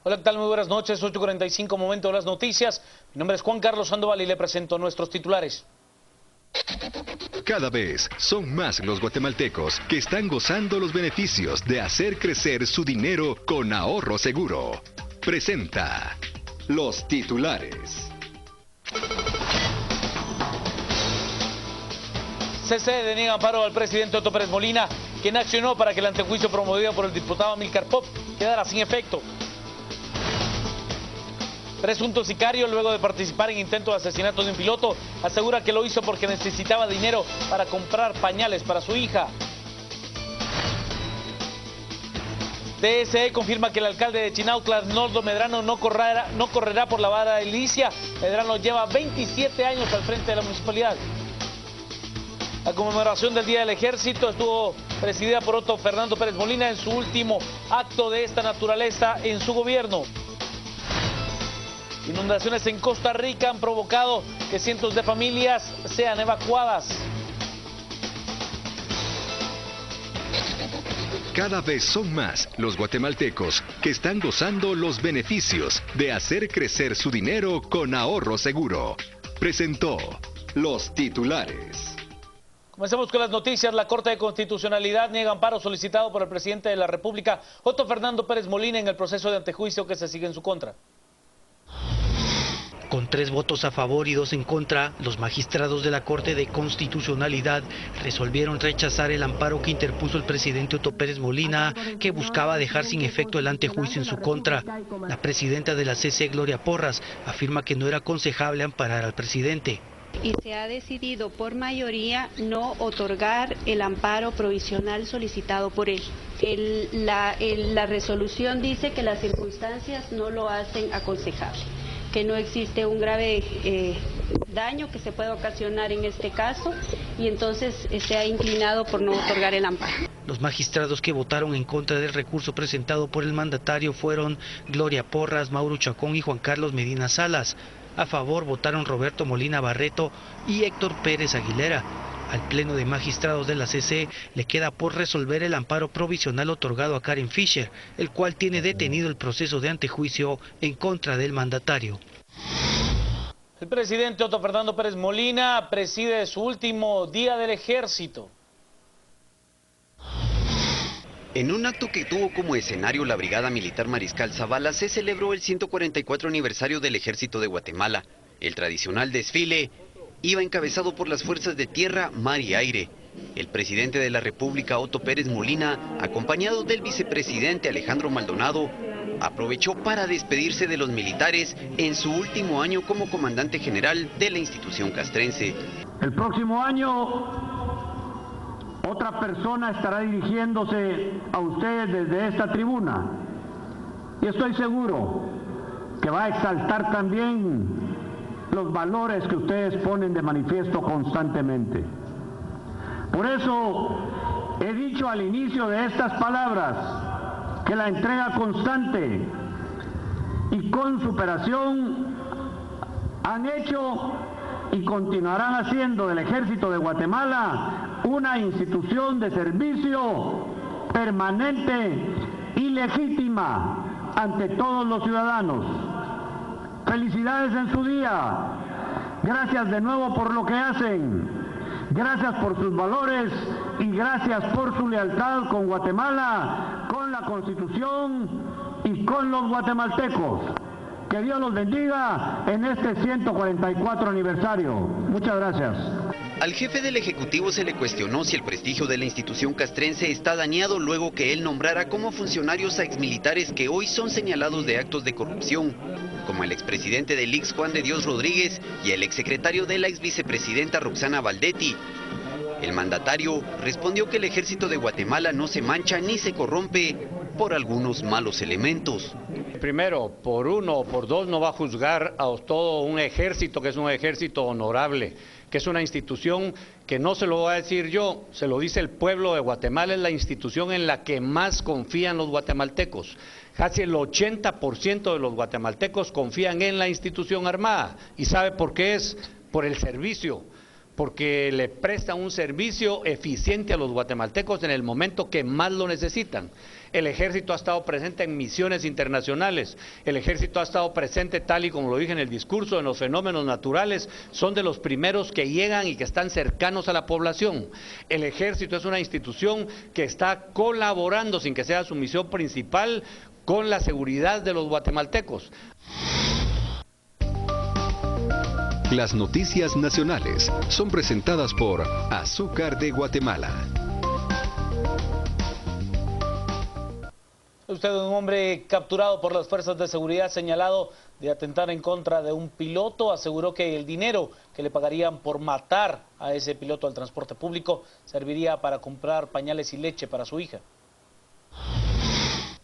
Hola, ¿qué tal? Muy buenas noches, 8:45, momento de las noticias. Mi nombre es Juan Carlos Sandoval y le presento nuestros titulares. Cada vez son más los guatemaltecos que están gozando los beneficios de hacer crecer su dinero con ahorro seguro. Presenta los titulares. CC deniega amparo al presidente Otto Pérez Molina, quien accionó para que el antejuicio promovido por el diputado Amílcar Pop quedara sin efecto. Presunto sicario, luego de participar en intento de asesinato de un piloto, asegura que lo hizo porque necesitaba dinero para comprar pañales para su hija. TSE confirma que el alcalde de Chinautla, Arnoldo Medrano, no correrá por la vara edilicia. Medrano lleva 27 años al frente de la municipalidad. La conmemoración del Día del Ejército estuvo presidida por Otto Fernando Pérez Molina en su último acto de esta naturaleza en su gobierno. Inundaciones en Costa Rica han provocado que cientos de familias sean evacuadas. Cada vez son más los guatemaltecos que están gozando los beneficios de hacer crecer su dinero con ahorro seguro. Presentó los titulares. Comencemos con las noticias. La Corte de Constitucionalidad niega amparo solicitado por el presidente de la República, Otto Fernando Pérez Molina, en el proceso de antejuicio que se sigue en su contra. Con 3 votos a favor y 2 en contra, los magistrados de la Corte de Constitucionalidad resolvieron rechazar el amparo que interpuso el presidente Otto Pérez Molina, que buscaba dejar sin efecto el antejuicio en su contra. La presidenta de la CC, Gloria Porras, afirma que no era aconsejable amparar al presidente. Y se ha decidido por mayoría no otorgar el amparo provisional solicitado por él. La resolución dice que las circunstancias no lo hacen aconsejable, que no existe un grave daño que se pueda ocasionar en este caso, y entonces se ha inclinado por no otorgar el amparo. Los magistrados que votaron en contra del recurso presentado por el mandatario fueron Gloria Porras, Mauro Chacón y Juan Carlos Medina Salas. A favor votaron Roberto Molina Barreto y Héctor Pérez Aguilera. Al Pleno de Magistrados de la CC le queda por resolver el amparo provisional otorgado a Karen Fischer, el cual tiene detenido el proceso de antejuicio en contra del mandatario. El presidente Otto Fernando Pérez Molina preside su último Día del Ejército. En un acto que tuvo como escenario la Brigada Militar Mariscal Zavala, se celebró el 144 aniversario del Ejército de Guatemala. El tradicional desfile iba encabezado por las fuerzas de tierra, mar y aire. El presidente de la República, Otto Pérez Molina, acompañado del vicepresidente Alejandro Maldonado, aprovechó para despedirse de los militares en su último año como comandante general de la institución castrense. El próximo año, otra persona estará dirigiéndose a ustedes desde esta tribuna, y estoy seguro que va a exaltar también los valores que ustedes ponen de manifiesto constantemente. Por eso he dicho al inicio de estas palabras que la entrega constante y con superación han hecho y continuarán haciendo del Ejército de Guatemala una institución de servicio permanente y legítima ante todos los ciudadanos. Felicidades en su día. Gracias de nuevo por lo que hacen. Gracias por sus valores y gracias por su lealtad con Guatemala, con la Constitución y con los guatemaltecos. Que Dios los bendiga en este 144 aniversario. Muchas gracias. Al jefe del Ejecutivo se le cuestionó si el prestigio de la institución castrense está dañado luego que él nombrara como funcionarios a exmilitares que hoy son señalados de actos de corrupción, como el expresidente del IX Juan de Dios Rodríguez y el exsecretario de la exvicepresidenta Roxana Valdetti. El mandatario respondió que el Ejército de Guatemala no se mancha ni se corrompe por algunos malos elementos. Primero, por uno o por dos no va a juzgar a todo un ejército que es un ejército honorable, que es una institución que no se lo voy a decir yo, se lo dice el pueblo de Guatemala, es la institución en la que más confían los guatemaltecos. Casi el 80% de los guatemaltecos confían en la institución armada. ¿Y sabe por qué es? Por el servicio. Porque le prestan un servicio eficiente a los guatemaltecos en el momento que más lo necesitan. El ejército ha estado presente en misiones internacionales, el ejército ha estado presente, tal y como lo dije en el discurso, en los fenómenos naturales, son de los primeros que llegan y que están cercanos a la población. El ejército es una institución que está colaborando, sin que sea su misión principal, con la seguridad de los guatemaltecos. Las noticias nacionales son presentadas por Azúcar de Guatemala. Usted, un hombre capturado por las fuerzas de seguridad señalado de atentar en contra de un piloto, aseguró que el dinero que le pagarían por matar a ese piloto al transporte público serviría para comprar pañales y leche para su hija.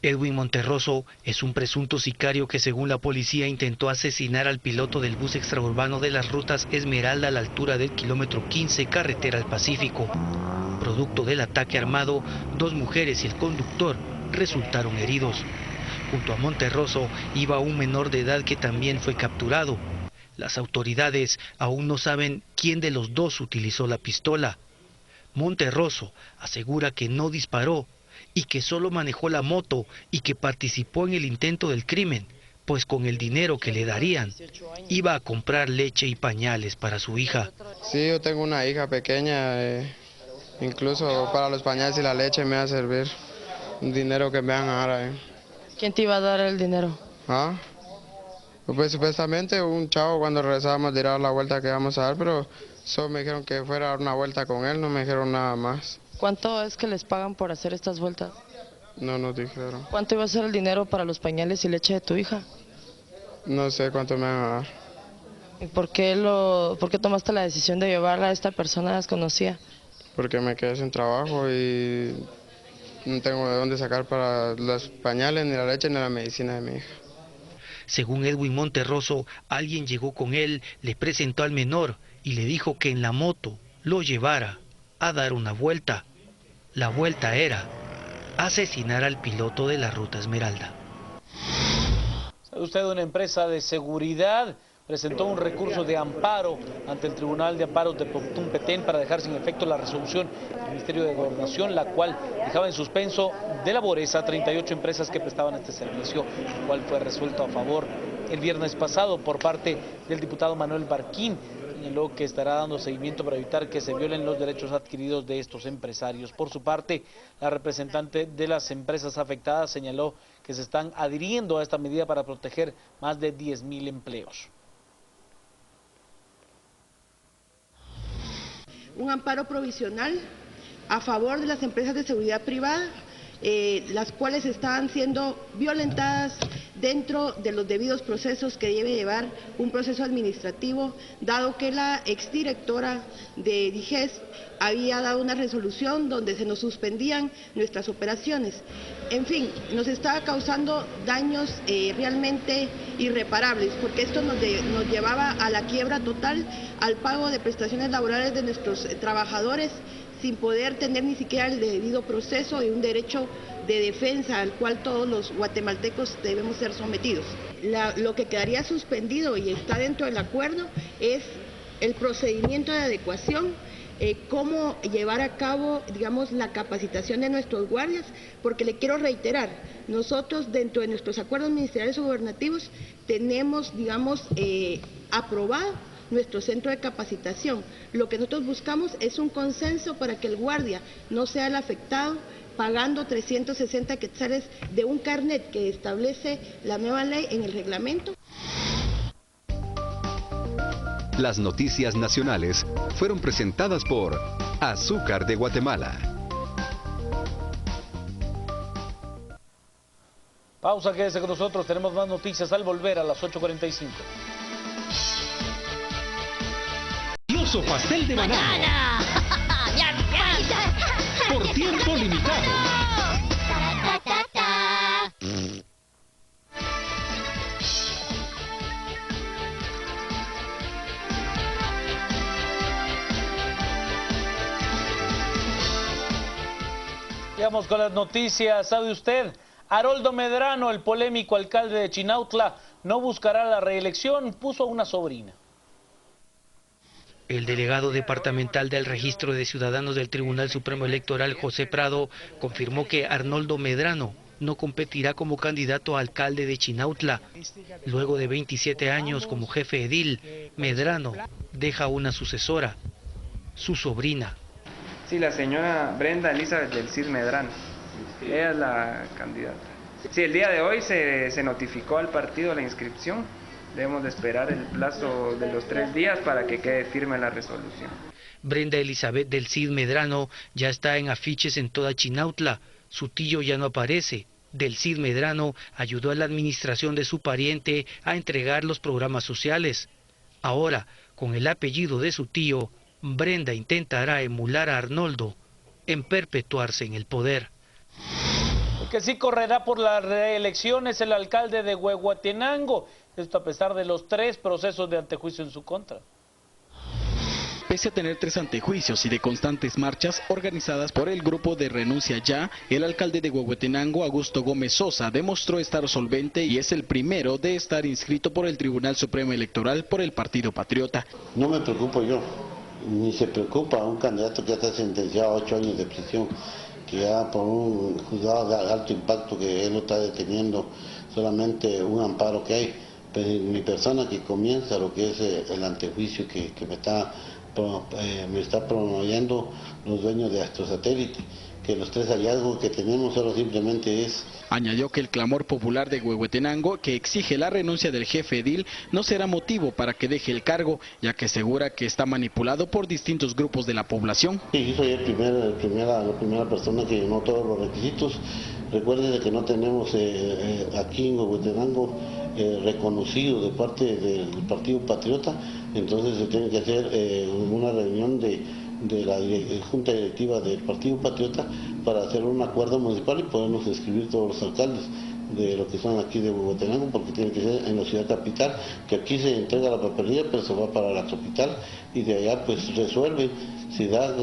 Edwin Monterroso es un presunto sicario que, según la policía, intentó asesinar al piloto del bus extraurbano de las rutas Esmeralda a la altura del kilómetro 15, carretera al Pacífico. Producto del ataque armado, 2 mujeres y el conductor resultaron heridos. Junto a Monterroso iba un menor de edad que también fue capturado. Las autoridades aún no saben quién de los dos utilizó la pistola. Monterroso asegura que no disparó y que solo manejó la moto y que participó en el intento del crimen, pues con el dinero que le darían iba a comprar leche y pañales para su hija. Sí, yo tengo una hija pequeña, incluso para los pañales y la leche me va a servir un dinero que me van a dar. ¿Quién te iba a dar el dinero? ¿Ah? Pues supuestamente un chavo cuando regresábamos de ir a la vuelta que íbamos a dar, pero solo me dijeron que fuera a dar una vuelta con él, no me dijeron nada más. ¿Cuánto es que les pagan por hacer estas vueltas? No nos dijeron. ¿Cuánto iba a ser el dinero para los pañales y leche de tu hija? No sé cuánto me van a dar. ¿Y por qué tomaste la decisión de llevarla a esta persona desconocida? Porque me quedé sin trabajo y no tengo de dónde sacar para los pañales, ni la leche, ni la medicina de mi hija. Según Edwin Monterroso, alguien llegó con él, le presentó al menor y le dijo que en la moto lo llevara a dar una vuelta. La vuelta era asesinar al piloto de la ruta Esmeralda. ¿Sabe usted? Una empresa de seguridad presentó un recurso de amparo ante el Tribunal de Amparos de Petén para dejar sin efecto la resolución del Ministerio de Gobernación, la cual dejaba en suspenso de labores a 38 empresas que prestaban este servicio, el cual fue resuelto a favor el viernes pasado por parte del diputado Manuel Barquín. Señaló que estará dando seguimiento para evitar que se violen los derechos adquiridos de estos empresarios. Por su parte, la representante de las empresas afectadas señaló que se están adhiriendo a esta medida para proteger más de 10.000 empleos. Un amparo provisional a favor de las empresas de seguridad privada, las cuales están siendo violentadas dentro de los debidos procesos que debe llevar un proceso administrativo, dado que la exdirectora de DIGES había dado una resolución donde se nos suspendían nuestras operaciones. En fin, nos estaba causando daños realmente irreparables, porque esto nos llevaba a la quiebra total, al pago de prestaciones laborales de nuestros trabajadores, sin poder tener ni siquiera el debido proceso y un derecho de defensa al cual todos los guatemaltecos debemos ser sometidos. Lo que quedaría suspendido y está dentro del acuerdo es el procedimiento de adecuación, cómo llevar a cabo, digamos, la capacitación de nuestros guardias, porque le quiero reiterar, nosotros dentro de nuestros acuerdos ministeriales o gubernativos tenemos, digamos, aprobado nuestro centro de capacitación. Lo que nosotros buscamos es un consenso para que el guardia no sea el afectado pagando 360 quetzales de un carnet que establece la nueva ley en el reglamento. Las noticias nacionales fueron presentadas por Azúcar de Guatemala. Pausa, quédese con nosotros, tenemos más noticias al volver a las 8:45. Pastel de banano por tiempo limitado. Vamos con las noticias. ¿Sabe usted? Haroldo Medrano, el polémico alcalde de Chinautla, no buscará la reelección, puso a una sobrina. El delegado departamental del Registro de Ciudadanos del Tribunal Supremo Electoral, José Prado, confirmó que Arnoldo Medrano no competirá como candidato a alcalde de Chinautla. Luego de 27 años como jefe edil, Medrano deja una sucesora, su sobrina. Sí, la señora Brenda Elizabeth del Cid Medrano. Ella es la candidata. Sí, el día de hoy se notificó al partido la inscripción. Debemos de esperar el plazo de los 3 días para que quede firme la resolución. Brenda Elizabeth del Cid Medrano ya está en afiches en toda Chinautla. Su tío ya no aparece. Del Cid Medrano ayudó a la administración de su pariente a entregar los programas sociales. Ahora, con el apellido de su tío, Brenda intentará emular a Arnoldo en perpetuarse en el poder. El que sí correrá por la reelección es el alcalde de Huehuetenango. Esto a pesar de los 3 procesos de antejuicio en su contra. Pese a tener 3 antejuicios y de constantes marchas organizadas por el grupo de Renuncia Ya, el alcalde de Huehuetenango, Augusto Gómez Sosa, demostró estar solvente y es el primero de estar inscrito por el Tribunal Supremo Electoral por el Partido Patriota. No me preocupo yo, ni se preocupa un candidato que ya está sentenciado a 8 años de prisión, que ya por un juzgado de alto impacto que él no está deteniendo solamente un amparo que hay. Pero mi persona que comienza lo que es el antejuicio que me está promoviendo los dueños de Astrosatélite, que los 3 hallazgos que tenemos solo simplemente es... Añadió que el clamor popular de Huehuetenango, que exige la renuncia del jefe edil, no será motivo para que deje el cargo, ya que asegura que está manipulado por distintos grupos de la población. Sí, yo soy la primera persona que llenó todos los requisitos. Recuerden que no tenemos aquí en Huehuetenango reconocido de parte del Partido Patriota, entonces se tiene que hacer una reunión de la Junta Directiva del Partido Patriota para hacer un acuerdo municipal y podernos inscribir todos los alcaldes de lo que son aquí de Huehuetenango, porque tiene que ser en la ciudad capital, que aquí se entrega la papelería, pero se va para la capital y de allá pues resuelve si da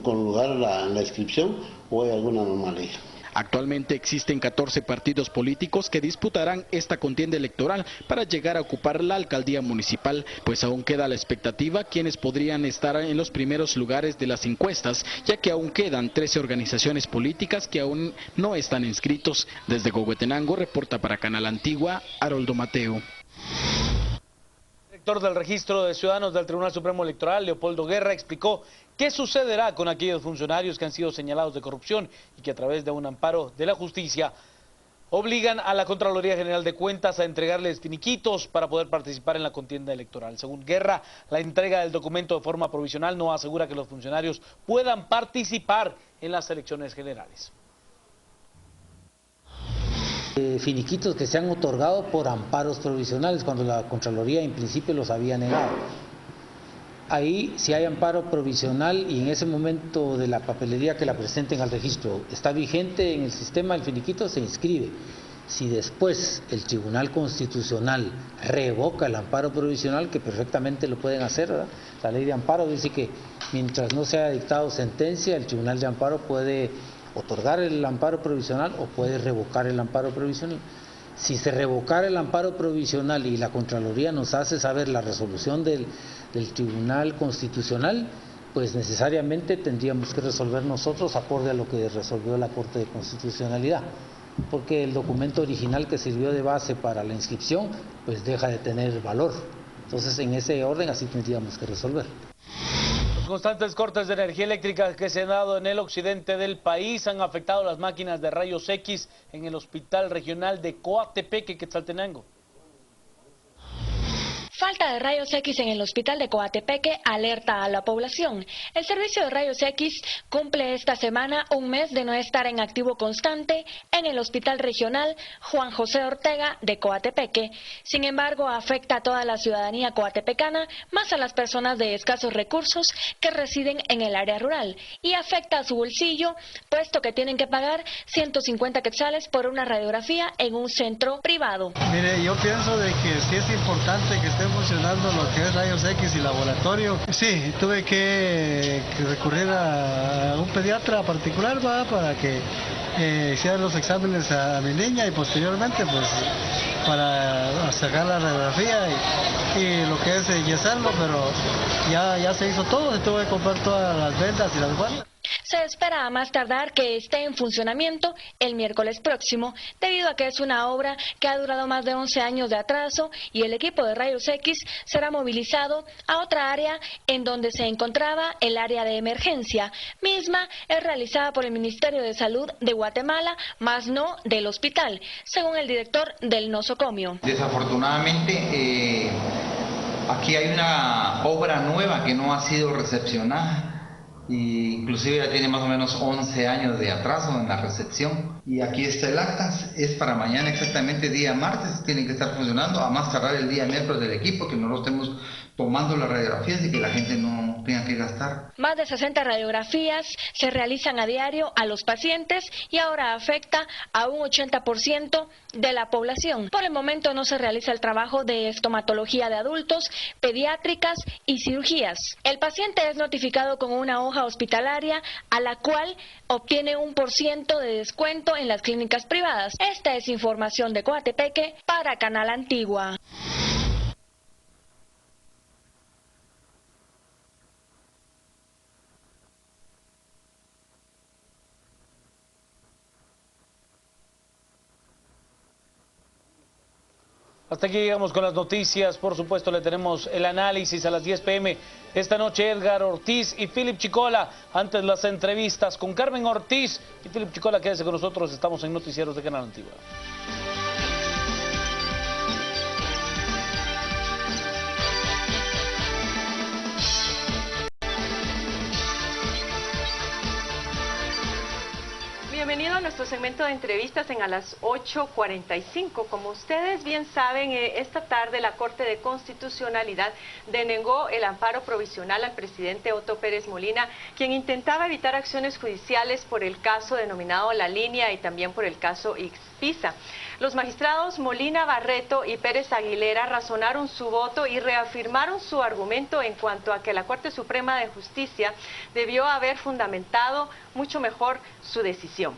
con lugar la inscripción o hay alguna anomalía. Actualmente existen 14 partidos políticos que disputarán esta contienda electoral para llegar a ocupar la alcaldía municipal, pues aún queda la expectativa quienes podrían estar en los primeros lugares de las encuestas, ya que aún quedan 13 organizaciones políticas que aún no están inscritos. Desde Huehuetenango reporta para Canal Antigua, Haroldo Mateo. El director del Registro de Ciudadanos del Tribunal Supremo Electoral, Leopoldo Guerra, explicó qué sucederá con aquellos funcionarios que han sido señalados de corrupción y que a través de un amparo de la justicia obligan a la Contraloría General de Cuentas a entregarles finiquitos para poder participar en la contienda electoral. Según Guerra, la entrega del documento de forma provisional no asegura que los funcionarios puedan participar en las elecciones generales. Finiquitos que se han otorgado por amparos provisionales cuando la Contraloría en principio los había negado. Ahí, si hay amparo provisional y en ese momento de la papelería que la presenten al registro está vigente en el sistema, el finiquito se inscribe. Si después el Tribunal Constitucional revoca el amparo provisional, que perfectamente lo pueden hacer, ¿verdad? La ley de amparo dice que mientras no se haya dictado sentencia, el Tribunal de Amparo puede otorgar el amparo provisional o puede revocar el amparo provisional. Si se revocara el amparo provisional y la Contraloría nos hace saber la resolución del Tribunal Constitucional, pues necesariamente tendríamos que resolver nosotros acorde a lo que resolvió la Corte de Constitucionalidad, porque el documento original que sirvió de base para la inscripción, pues deja de tener valor. Entonces, en ese orden así tendríamos que resolver. Los constantes cortes de energía eléctrica que se han dado en el occidente del país han afectado las máquinas de rayos X en el Hospital Regional de Coatepeque, Quetzaltenango. Falta de rayos X en el hospital de Coatepeque alerta a la población. El servicio de rayos X cumple esta semana un mes de no estar en activo constante en el hospital regional Juan José Ortega de Coatepeque. Sin embargo, afecta a toda la ciudadanía coatepecana, más a las personas de escasos recursos que residen en el área rural, y afecta a su bolsillo, puesto que tienen que pagar 150 quetzales por una radiografía en un centro privado. Mire, yo pienso de que sí es importante que esté funcionando lo que es rayos X y laboratorio. Sí, tuve que recurrir a un pediatra particular, ¿va? Para que hiciera los exámenes a mi niña y posteriormente pues para sacar la radiografía y lo que es yesarlo, pero ya se hizo todo, se tuvo que comprar todas las vendas y las guardas. se espera a más tardar que esté en funcionamiento el miércoles próximo, debido a que es una obra que ha durado más de 11 años de atraso y el equipo de rayos X será movilizado a otra área en donde se encontraba el área de emergencia, misma es realizada por el Ministerio de Salud de Guatemala, más no del hospital, según el director del nosocomio. Desafortunadamente, aquí hay una obra nueva que no ha sido recepcionada. Y inclusive ya tiene más o menos 11 años de atraso en la recepción. Y aquí está el acta, es para mañana exactamente día martes, tiene que estar funcionando, a más tardar el día miércoles del equipo, que no lo estemos tomando las radiografías y que la gente no tenga que gastar. Más de 60 radiografías se realizan a diario a los pacientes y ahora afecta a un 80% de la población. Por el momento no se realiza el trabajo de estomatología de adultos, pediátricas y cirugías. El paciente es notificado con una hoja hospitalaria a la cual obtiene un % de descuento en las clínicas privadas. Esta es información de Coatepeque para Canal Antigua. Hasta aquí llegamos con las noticias. Por supuesto, le tenemos el análisis a las 10 p.m. Esta noche Edgar Ortiz y Philip Chicola. Antes las entrevistas con Carmen Ortiz y Philip Chicola. Quédese con nosotros. Estamos en Noticieros de Canal Antigua. Bienvenido a nuestro segmento de entrevistas en a las 8:45. Como ustedes bien saben, esta tarde la Corte de Constitucionalidad denegó el amparo provisional al presidente Otto Pérez Molina, quien intentaba evitar acciones judiciales por el caso denominado La Línea y también por el caso Ixpisa. Los magistrados Molina Barreto y Pérez Aguilera razonaron su voto y reafirmaron su argumento en cuanto a que la Corte Suprema de Justicia debió haber fundamentado mucho mejor su decisión.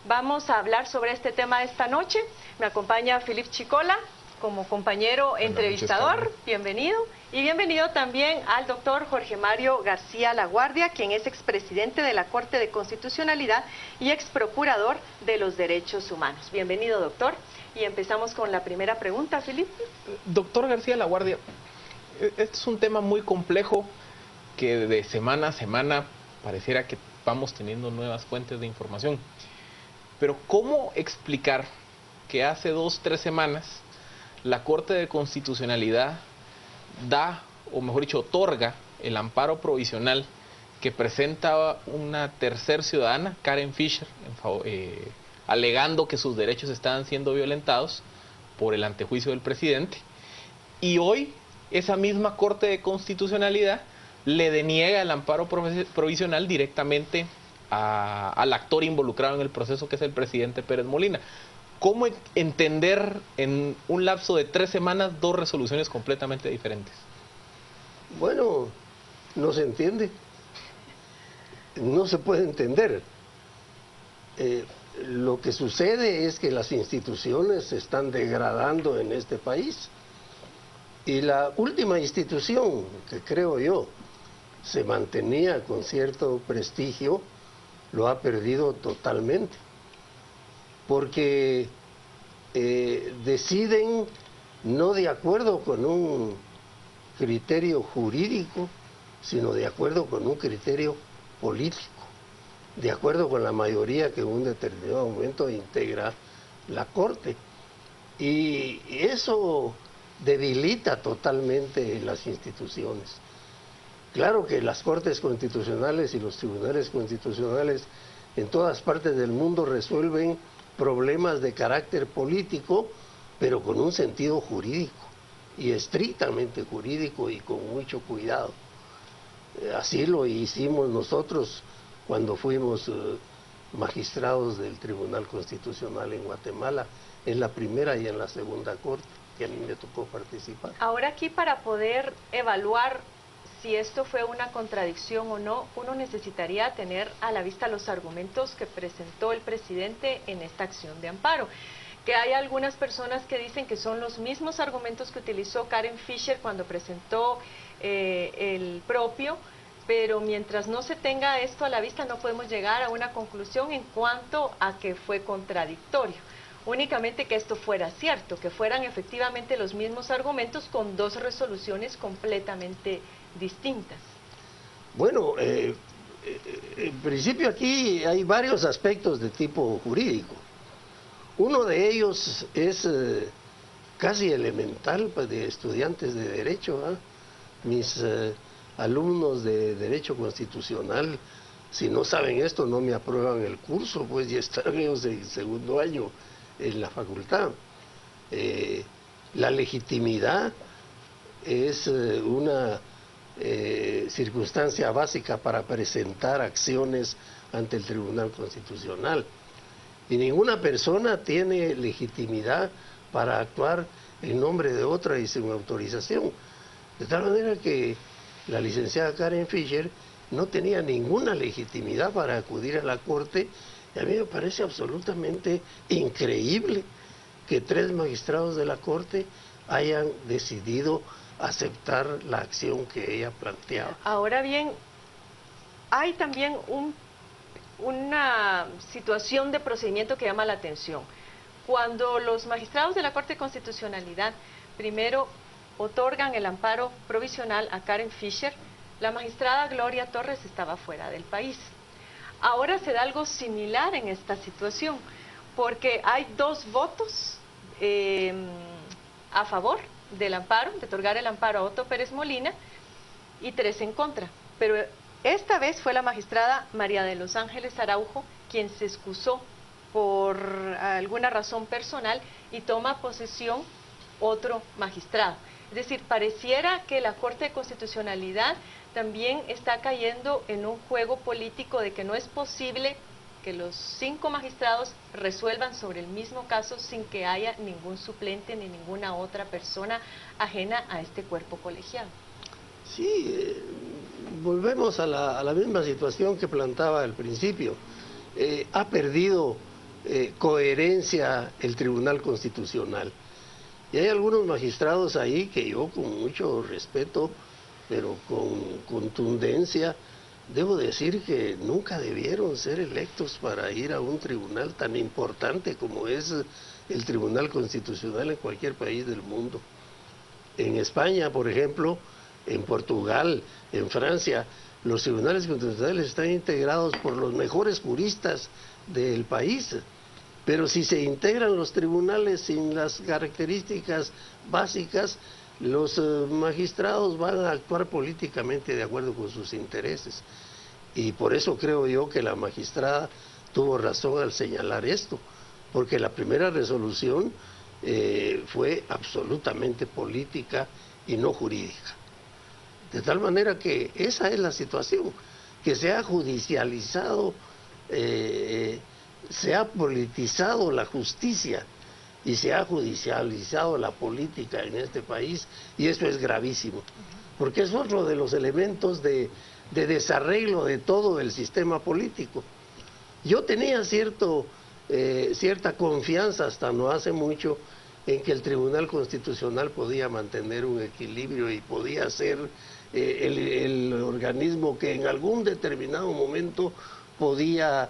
Vamos a hablar sobre este tema esta noche. Me acompaña Philip Chicola como compañero entrevistador. Bienvenido. Y bienvenido también al doctor Jorge Mario García Laguardia, quien es expresidente de la Corte de Constitucionalidad y exprocurador de los Derechos Humanos. Bienvenido, doctor. Y empezamos con la primera pregunta, Philip. Doctor García Laguardia, este es un tema muy complejo que de semana a semana pareciera que vamos teniendo nuevas fuentes de información. Pero ¿cómo explicar que hace 2 o 3 semanas la Corte de Constitucionalidad da, o mejor dicho, otorga el amparo provisional que presenta una tercer ciudadana, Karen Fisher, alegando que sus derechos estaban siendo violentados por el antejuicio del presidente, y hoy esa misma Corte de Constitucionalidad le deniega el amparo provisional directamente al actor involucrado en el proceso, que es el presidente Pérez Molina? ¿Cómo entender en un lapso de 3 semanas 2 resoluciones completamente diferentes? Bueno, no se entiende. No se puede entender. Lo que sucede es que las instituciones se están degradando en este país. Y la última institución, que creo yo se mantenía con cierto prestigio, lo ha perdido totalmente. Porque deciden no de acuerdo con un criterio jurídico, sino de acuerdo con un criterio político, de acuerdo con la mayoría que en un determinado momento integra la Corte. Y eso debilita totalmente las instituciones. Claro que las Cortes Constitucionales y los tribunales constitucionales en todas partes del mundo resuelven problemas de carácter político, pero con un sentido jurídico, y estrictamente jurídico y con mucho cuidado. Así lo hicimos nosotros cuando fuimos magistrados del Tribunal Constitucional en Guatemala, en la primera y en la segunda corte, que a mí me tocó participar. Ahora aquí, para poder evaluar si esto fue una contradicción o no, uno necesitaría tener a la vista los argumentos que presentó el presidente en esta acción de amparo. Que hay algunas personas que dicen que son los mismos argumentos que utilizó Karen Fisher cuando presentó el propio pero mientras no se tenga esto a la vista no podemos llegar a una conclusión en cuanto a que fue contradictorio. Únicamente que esto fuera cierto, que fueran efectivamente los mismos argumentos con dos resoluciones completamente distintas. Bueno, en principio aquí hay varios aspectos de tipo jurídico. Uno de ellos es casi elemental de estudiantes de Derecho. Mis alumnos de Derecho Constitucional, si no saben esto, no me aprueban el curso, pues ya están ellos en segundo año en la facultad. La legitimidad es una circunstancia básica para presentar acciones ante el Tribunal Constitucional. Y ninguna persona tiene legitimidad para actuar en nombre de otra y sin autorización. De tal manera que la licenciada Karen Fischer no tenía ninguna legitimidad para acudir a la Corte. Y a mí me parece absolutamente increíble que 3 magistrados de la Corte hayan decidido aceptar la acción que ella planteaba. Ahora bien, hay también una situación de procedimiento que llama la atención. Cuando los magistrados de la Corte de Constitucionalidad primero otorgan el amparo provisional a Karen Fischer, la magistrada Gloria Torres estaba fuera del país. Ahora se da algo similar en esta situación, porque hay 2 votos a favor del amparo, de otorgar el amparo a Otto Pérez Molina, y 3 en contra. Pero esta vez fue la magistrada María de los Ángeles Araujo quien se excusó por alguna razón personal y toma posesión otro magistrado. Es decir, pareciera que la Corte de Constitucionalidad también está cayendo en un juego político de que no es posible que los 5 magistrados resuelvan sobre el mismo caso sin que haya ningún suplente ni ninguna otra persona ajena a este cuerpo colegiado. Sí, volvemos a la misma situación que plantaba al principio. Ha perdido coherencia el Tribunal Constitucional. Y hay algunos magistrados ahí que yo, con mucho respeto, pero con contundencia, debo decir que nunca debieron ser electos para ir a un tribunal tan importante como es el Tribunal Constitucional en cualquier país del mundo. En España, por ejemplo, en Portugal, en Francia, los tribunales constitucionales están integrados por los mejores juristas del país. Pero si se integran los tribunales sin las características básicas, los magistrados van a actuar políticamente de acuerdo con sus intereses. Y por eso creo yo que la magistrada tuvo razón al señalar esto, porque la primera resolución fue absolutamente política y no jurídica. De tal manera que esa es la situación, que se ha judicializado, se ha politizado la justicia y se ha judicializado la política en este país, y eso es gravísimo, porque es otro de los elementos de desarreglo de todo el sistema político. Yo tenía cierta confianza hasta no hace mucho en que el Tribunal Constitucional podía mantener un equilibrio y podía ser el organismo que en algún determinado momento podía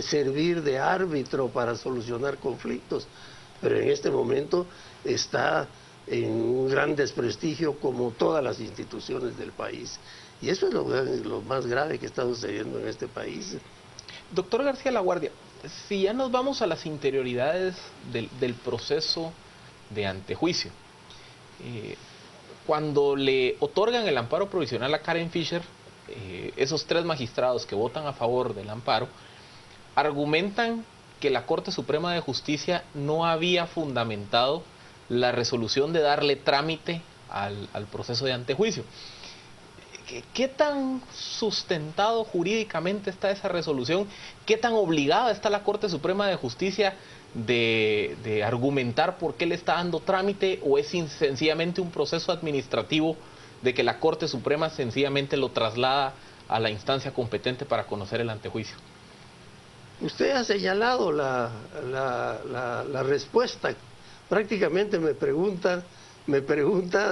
servir de árbitro para solucionar conflictos, pero en este momento está en un gran desprestigio como todas las instituciones del país, y eso es lo más grave que está sucediendo en este país. Doctor García Laguardia, si ya nos vamos a las interioridades del proceso de antejuicio, cuando le otorgan el amparo provisional a Karen Fischer, esos 3 magistrados que votan a favor del amparo argumentan que la Corte Suprema de Justicia no había fundamentado la resolución de darle trámite al proceso de antejuicio. ¿Qué tan sustentado jurídicamente está esa resolución? ¿Qué tan obligada está la Corte Suprema de Justicia de argumentar por qué le está dando trámite, o es sencillamente un proceso administrativo de que la Corte Suprema sencillamente lo traslada a la instancia competente para conocer el antejuicio? Usted ha señalado la respuesta, prácticamente me pregunta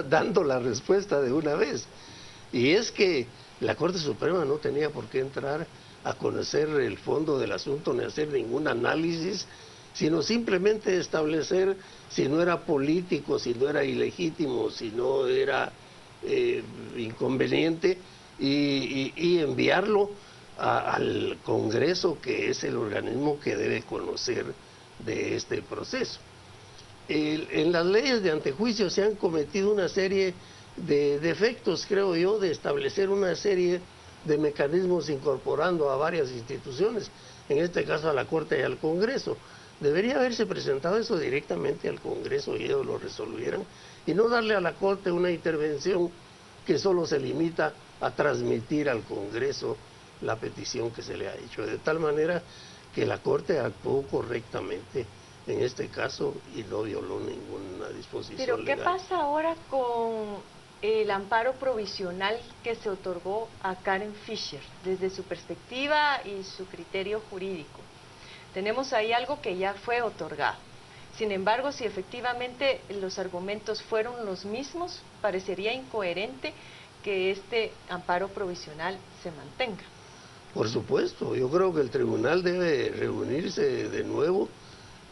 dando la respuesta de una vez, y es que La Corte Suprema no tenía por qué entrar a conocer el fondo del asunto ni hacer ningún análisis, sino simplemente establecer si no era político, si no era ilegítimo, si no era inconveniente, y enviarlo al Congreso, que es el organismo que debe conocer de este proceso. En las leyes de antejuicio se han cometido una serie de defectos, creo yo, de establecer una serie de mecanismos incorporando a varias instituciones, en este caso a la Corte y al Congreso. Debería haberse presentado eso directamente al Congreso y ellos lo resolvieran, y no darle a la Corte una intervención que solo se limita a transmitir al Congreso la petición que se le ha hecho, de tal manera que la Corte actuó correctamente en este caso y no violó ninguna disposición Pero ¿qué legal. pasa ahora con el amparo provisional que se otorgó a Karen Fisher desde su perspectiva y su criterio jurídico? Tenemos ahí algo que ya fue otorgado. Sin embargo, si efectivamente los argumentos fueron los mismos, parecería incoherente que este amparo provisional se mantenga. Por supuesto, yo creo que el tribunal debe reunirse de nuevo,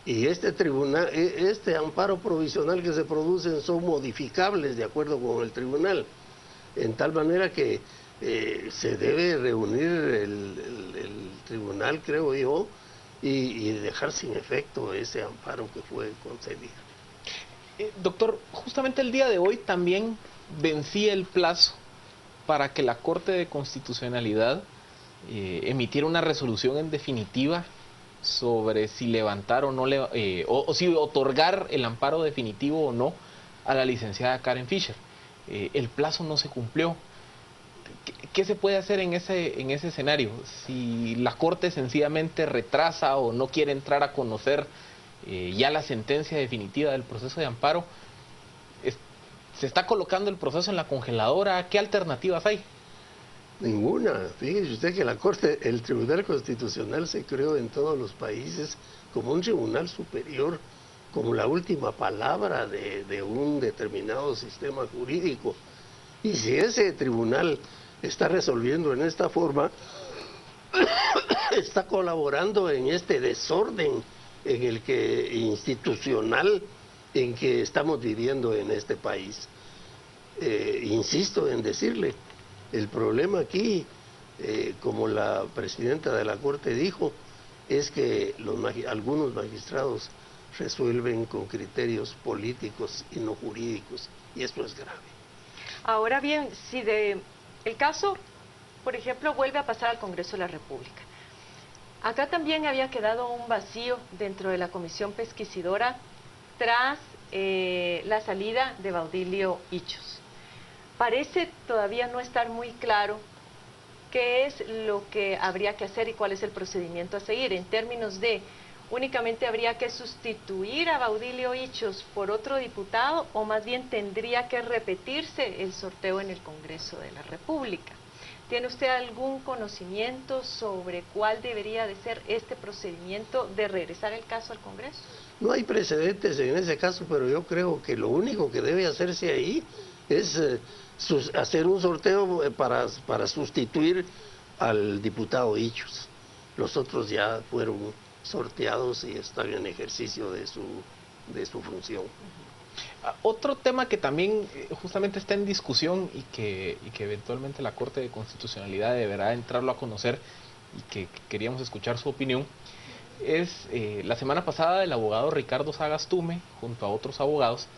y este amparo provisional que se producen son modificables de acuerdo con el tribunal, en tal manera que se debe reunir el tribunal, creo yo, y dejar sin efecto ese amparo que fue concedido. Doctor, justamente el día de hoy también vencía el plazo para que la Corte de Constitucionalidad emitiera una resolución en definitiva sobre si levantar o no o si otorgar el amparo definitivo o no a la licenciada Karen Fisher. El plazo no se cumplió. ¿Qué se puede hacer en ese escenario? Si la Corte sencillamente retrasa o no quiere entrar a conocer ya la sentencia definitiva del proceso de amparo, ¿se está colocando el proceso en la congeladora? ¿Qué alternativas hay? Ninguna. Fíjese usted que el Tribunal Constitucional se creó en todos los países como un tribunal superior, como la última palabra de un determinado sistema jurídico. Y si ese tribunal está resolviendo en esta forma, está colaborando en este desorden institucional en que estamos viviendo en este país. Insisto en decirle, el problema aquí, como la presidenta de la Corte dijo, es que algunos magistrados resuelven con criterios políticos y no jurídicos, y esto es grave. Ahora bien, si el caso, por ejemplo, vuelve a pasar al Congreso de la República, acá también había quedado un vacío dentro de la comisión pesquisidora tras la salida de Baudilio Ichos. Parece todavía no estar muy claro qué es lo que habría que hacer y cuál es el procedimiento a seguir, en términos de únicamente habría que sustituir a Baudilio Ichos por otro diputado, o más bien tendría que repetirse el sorteo en el Congreso de la República. ¿Tiene usted algún conocimiento sobre cuál debería de ser este procedimiento de regresar el caso al Congreso? No hay precedentes en ese caso, pero yo creo que lo único que debe hacerse ahí es hacer un sorteo para sustituir al diputado Ichos. Los otros ya fueron sorteados y están en ejercicio de su función. Otro tema que también justamente está en discusión y que eventualmente la Corte de Constitucionalidad deberá entrarlo a conocer y que queríamos escuchar su opinión, es la semana pasada el abogado Ricardo Sagastume junto a otros abogados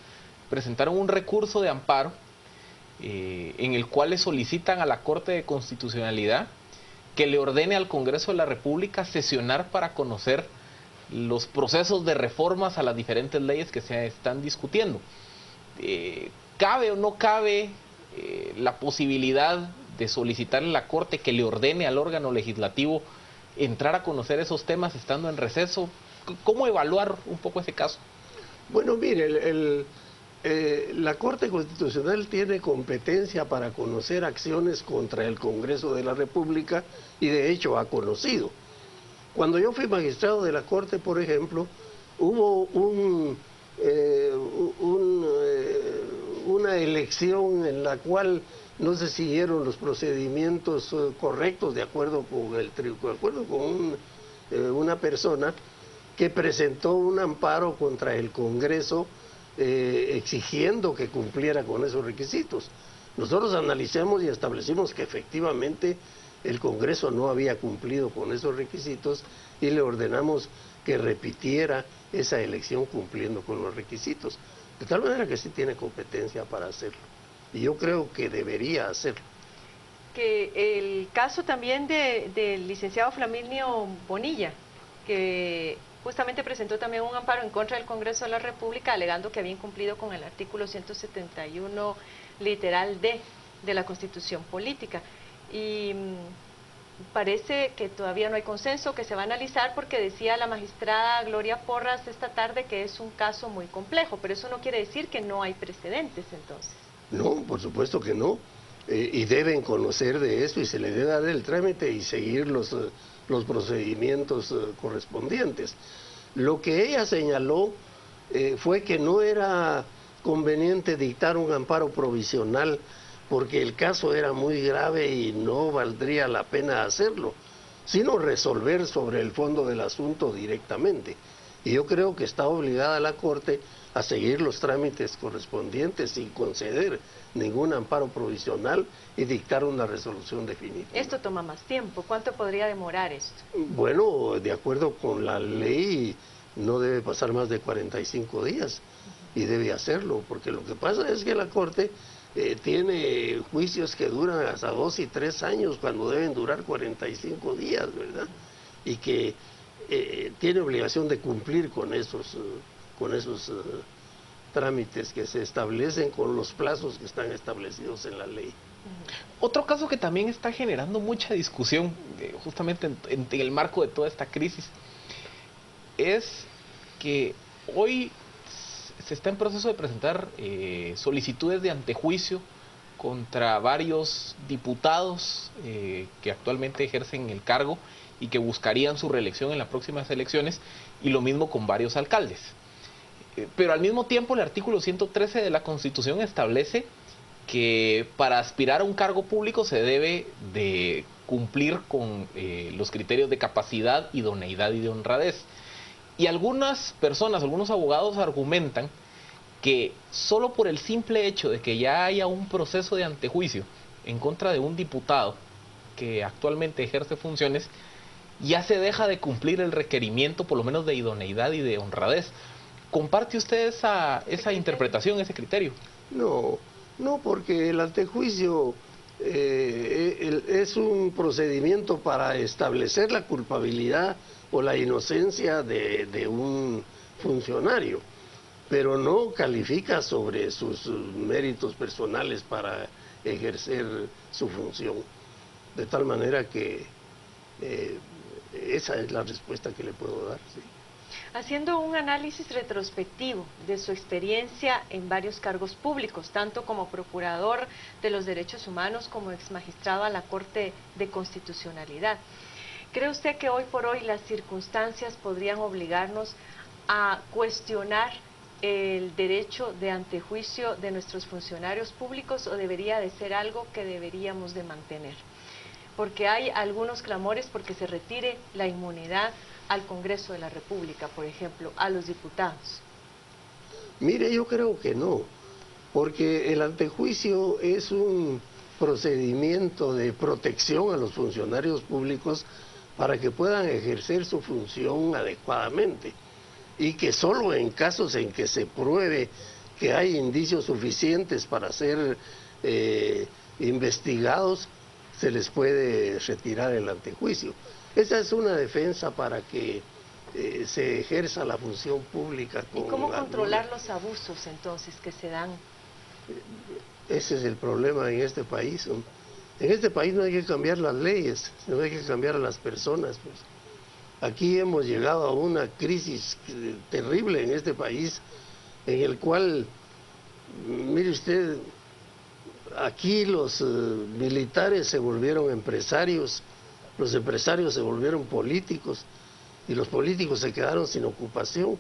presentaron un recurso de amparo en el cual le solicitan a la Corte de Constitucionalidad que le ordene al Congreso de la República sesionar para conocer los procesos de reformas a las diferentes leyes que se están discutiendo. ¿Cabe o no cabe la posibilidad de solicitarle a la Corte que le ordene al órgano legislativo entrar a conocer esos temas estando en receso? ¿Cómo evaluar un poco ese caso? Bueno, mire, la Corte Constitucional tiene competencia para conocer acciones contra el Congreso de la República y de hecho ha conocido. Cuando yo fui magistrado de la Corte, por ejemplo, hubo una elección en la cual no se siguieron los procedimientos correctos de acuerdo con una persona que presentó un amparo contra el Congreso exigiendo que cumpliera con esos requisitos. Nosotros analizamos y establecimos que efectivamente el Congreso no había cumplido con esos requisitos y le ordenamos que repitiera esa elección cumpliendo con los requisitos. De tal manera que sí tiene competencia para hacerlo. Y yo creo que debería hacerlo. Que el caso también del licenciado Flaminio Bonilla, que justamente presentó también un amparo en contra del Congreso de la República alegando que había incumplido con el artículo 171 literal D de la Constitución Política. Y parece que todavía no hay consenso, que se va a analizar, porque decía la magistrada Gloria Porras esta tarde que es un caso muy complejo, pero eso no quiere decir que no hay precedentes entonces. No, por supuesto que no, y deben conocer de esto y se le debe dar el trámite y seguir los procedimientos correspondientes. Lo que ella señaló fue que no era conveniente dictar un amparo provisional porque el caso era muy grave y no valdría la pena hacerlo, sino resolver sobre el fondo del asunto directamente. Y yo creo que está obligada la Corte a seguir los trámites correspondientes sin conceder ningún amparo provisional y dictar una resolución definitiva. Esto toma más tiempo. ¿Cuánto podría demorar esto? Bueno, de acuerdo con la ley, no debe pasar más de 45 días y debe hacerlo, porque lo que pasa es que la Corte tiene juicios que duran hasta 2 y 3 años cuando deben durar 45 días, ¿verdad? Y que tiene obligación de cumplir con esos trámites que se establecen con los plazos que están establecidos en la ley. Otro caso que también está generando mucha discusión, justamente en el marco de toda esta crisis, es que hoy se está en proceso de presentar solicitudes de antejuicio contra varios diputados que actualmente ejercen el cargo y que buscarían su reelección en las próximas elecciones, y lo mismo con varios alcaldes. Pero al mismo tiempo el artículo 113 de la Constitución establece que para aspirar a un cargo público se debe de cumplir con los criterios de capacidad, idoneidad y de honradez. Y algunas personas, algunos abogados argumentan que solo por el simple hecho de que ya haya un proceso de antejuicio en contra de un diputado que actualmente ejerce funciones, ya se deja de cumplir el requerimiento por lo menos de idoneidad y de honradez. ¿Comparte usted esa interpretación, ese criterio? No, porque el antejuicio es un procedimiento para establecer la culpabilidad o la inocencia de un funcionario, pero no califica sobre sus méritos personales para ejercer su función. De tal manera que esa es la respuesta que le puedo dar, sí. Haciendo un análisis retrospectivo de su experiencia en varios cargos públicos, tanto como procurador de los derechos humanos como exmagistrado a la Corte de Constitucionalidad, ¿cree usted que hoy por hoy las circunstancias podrían obligarnos a cuestionar el derecho de antejuicio de nuestros funcionarios públicos, o debería de ser algo que deberíamos de mantener? Porque hay algunos clamores porque se retire la inmunidad al Congreso de la República, por ejemplo, a los diputados. Mire, yo creo que no, porque el antejuicio es un procedimiento de protección a los funcionarios públicos para que puedan ejercer su función adecuadamente, y que solo en casos en que se pruebe que hay indicios suficientes para ser investigados, se les puede retirar el antejuicio. Esa es una defensa para que se ejerza la función pública. ¿Y cómo controlar los abusos entonces que se dan? Ese es el problema en este país. En este país no hay que cambiar las leyes, no hay que cambiar a las personas, pues. Aquí hemos llegado a una crisis terrible en este país, en el cual, mire usted, aquí los militares se volvieron empresarios, los empresarios se volvieron políticos y los políticos se quedaron sin ocupación.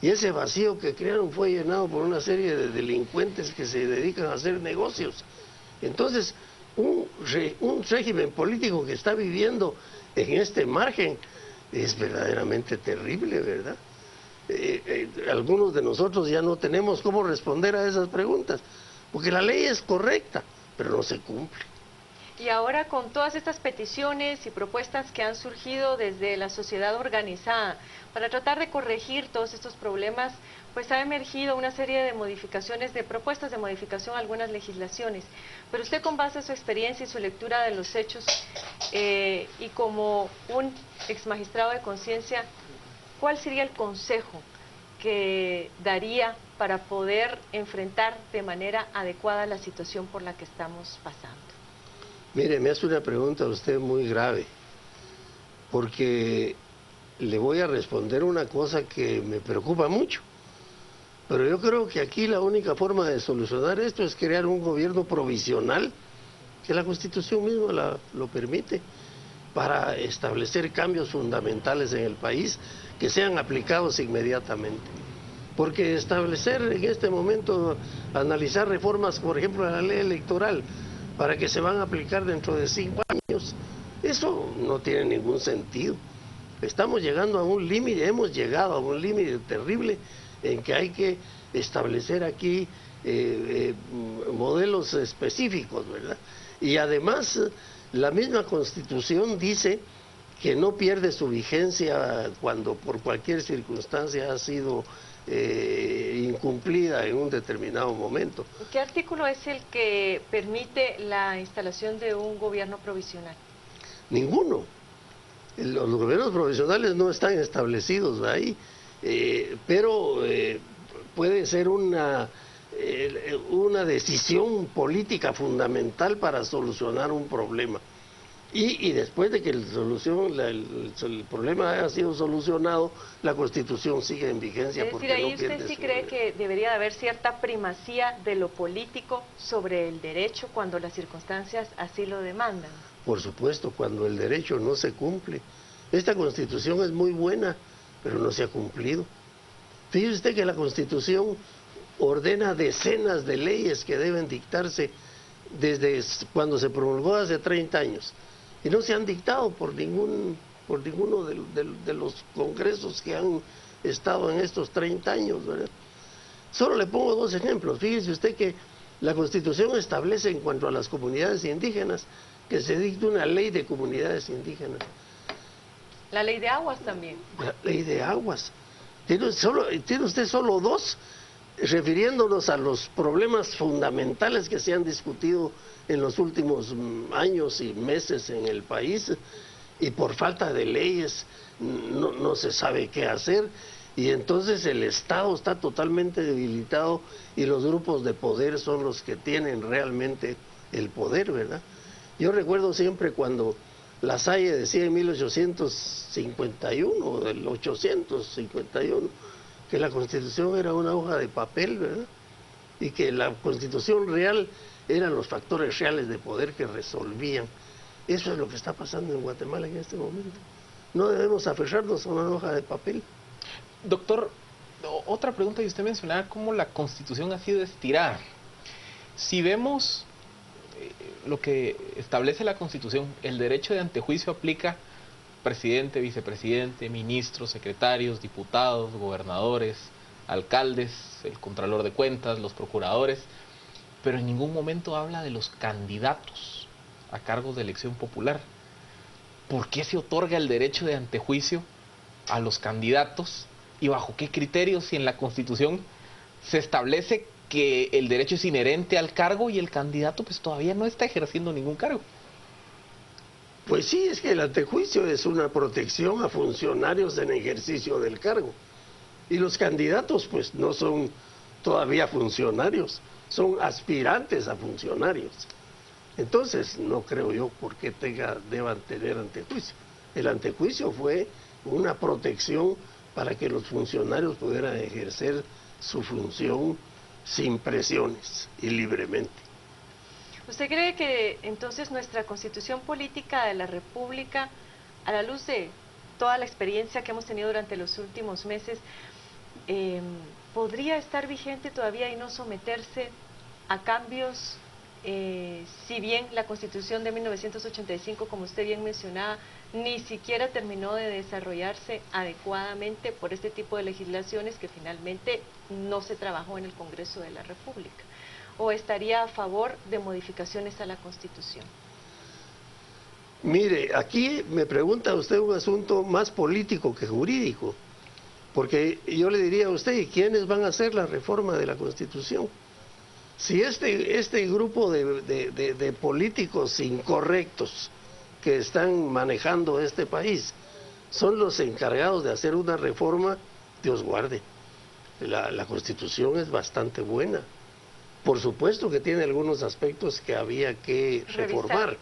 Y ese vacío que crearon fue llenado por una serie de delincuentes que se dedican a hacer negocios. Entonces, un régimen político que está viviendo en este margen es verdaderamente terrible, ¿verdad? Algunos de nosotros ya no tenemos cómo responder a esas preguntas, porque la ley es correcta, pero no se cumple. Y ahora con todas estas peticiones y propuestas que han surgido desde la sociedad organizada para tratar de corregir todos estos problemas, pues ha emergido una serie de modificaciones, de propuestas de modificación a algunas legislaciones. Pero usted, con base en su experiencia y su lectura de los hechos, y como un ex magistrado de conciencia, ¿cuál sería el consejo que daría para poder enfrentar de manera adecuada la situación por la que estamos pasando? Mire, me hace una pregunta usted muy grave, porque le voy a responder una cosa que me preocupa mucho. Pero yo creo que aquí la única forma de solucionar esto es crear un gobierno provisional, que la Constitución misma lo permite, para establecer cambios fundamentales en el país que sean aplicados inmediatamente. Porque establecer en este momento, analizar reformas, por ejemplo, a la ley electoral, para que se van a aplicar dentro de 5 años, eso no tiene ningún sentido. Estamos llegando a un límite, hemos llegado a un límite terrible en que hay que establecer aquí modelos específicos, ¿verdad? Y además, la misma Constitución dice que no pierde su vigencia cuando por cualquier circunstancia ha sido incumplida en un determinado momento. ¿Qué artículo es el que permite la instalación de un gobierno provisional? Ninguno. Los gobiernos provisionales no están establecidos ahí, pero puede ser una decisión política fundamental para solucionar un problema. Y después de que el problema haya sido solucionado, la Constitución sigue en vigencia. Es decir, ahí usted sí cree que debería de haber cierta primacía de lo político sobre el derecho cuando las circunstancias así lo demandan. Por supuesto, cuando el derecho no se cumple. Esta Constitución es muy buena, pero no se ha cumplido. Fíjese usted que la Constitución ordena decenas de leyes que deben dictarse desde cuando se promulgó hace 30 años. Y no se han dictado por ninguno de los congresos que han estado en estos 30 años, ¿verdad? Solo le pongo 2 ejemplos. Fíjese usted que la Constitución establece en cuanto a las comunidades indígenas que se dicte una ley de comunidades indígenas. La ley de aguas también. La ley de aguas. Tiene usted solo 2, refiriéndonos a los problemas fundamentales que se han discutido en los últimos años y meses en el país, y por falta de leyes no se sabe qué hacer, y entonces el Estado está totalmente debilitado y los grupos de poder son los que tienen realmente el poder, ¿verdad? Yo recuerdo siempre cuando Lasalle decía en 1851, del 851, que la Constitución era una hoja de papel, ¿verdad? Y que la Constitución real eran los factores reales de poder que resolvían. Eso es lo que está pasando en Guatemala en este momento. No debemos aferrarnos a una hoja de papel. Doctor, otra pregunta, y usted mencionaba cómo la Constitución ha sido estirada. Si vemos lo que establece la Constitución, el derecho de antejuicio aplica presidente, vicepresidente, ministros, secretarios, diputados, gobernadores, alcaldes, el contralor de cuentas, los procuradores, pero en ningún momento habla de los candidatos a cargos de elección popular. ¿Por qué se otorga el derecho de antejuicio a los candidatos y bajo qué criterios, si en la Constitución se establece que el derecho es inherente al cargo y el candidato pues todavía no está ejerciendo ningún cargo? Pues sí, es que el antejuicio es una protección a funcionarios en ejercicio del cargo. Y los candidatos pues no son todavía funcionarios, son aspirantes a funcionarios. Entonces no creo yo por qué deban tener antejuicio. El antejuicio fue una protección para que los funcionarios pudieran ejercer su función sin presiones y libremente. ¿Usted cree que entonces nuestra Constitución Política de la República, a la luz de toda la experiencia que hemos tenido durante los últimos meses, podría estar vigente todavía y no someterse a cambios si bien la Constitución de 1985, como usted bien mencionaba, ni siquiera terminó de desarrollarse adecuadamente por este tipo de legislaciones que finalmente no se trabajó en el Congreso de la República? ¿O estaría a favor de modificaciones a la Constitución? Mire, aquí me pregunta usted un asunto más político que jurídico, porque yo le diría a usted, ¿quiénes van a hacer la reforma de la Constitución? Si este grupo de políticos incorrectos que están manejando este país son los encargados de hacer una reforma, Dios guarde, la Constitución es bastante buena. Por supuesto que tiene algunos aspectos que había que reformar,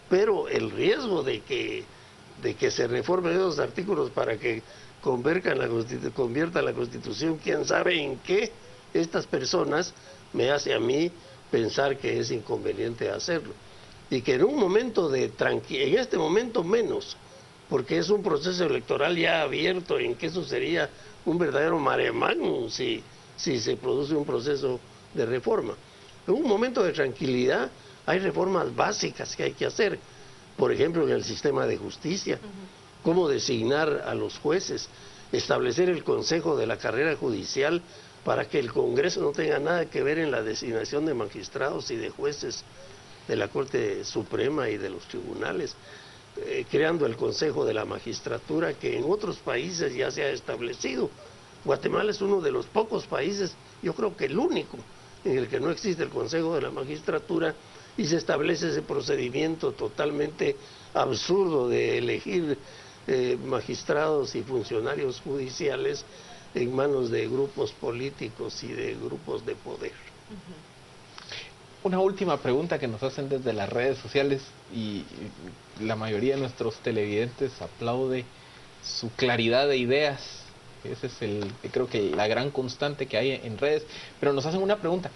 pero el riesgo de que se reformen esos artículos para que conviertan la Constitución, quién sabe en qué, estas personas, me hace a mí pensar que es inconveniente hacerlo. Y que en un momento de tranquilidad, en este momento menos, porque es un proceso electoral ya abierto, en que eso sería un verdadero mare magnum si se produce un proceso de reforma. En un momento de tranquilidad hay reformas básicas que hay que hacer, por ejemplo en el sistema de justicia, cómo designar a los jueces, establecer el consejo de la carrera judicial para que el Congreso no tenga nada que ver en la designación de magistrados y de jueces de la Corte Suprema y de los tribunales, creando el Consejo de la Magistratura que en otros países ya se ha establecido. Guatemala es uno de los pocos países, yo creo que el único, en el que no existe el Consejo de la Magistratura y se establece ese procedimiento totalmente absurdo de elegir magistrados y funcionarios judiciales en manos de grupos políticos y de grupos de poder. Una última pregunta que nos hacen desde las redes sociales y la mayoría de nuestros televidentes aplaude su claridad de ideas. Ese es creo que la gran constante que hay en redes, pero nos hacen una pregunta: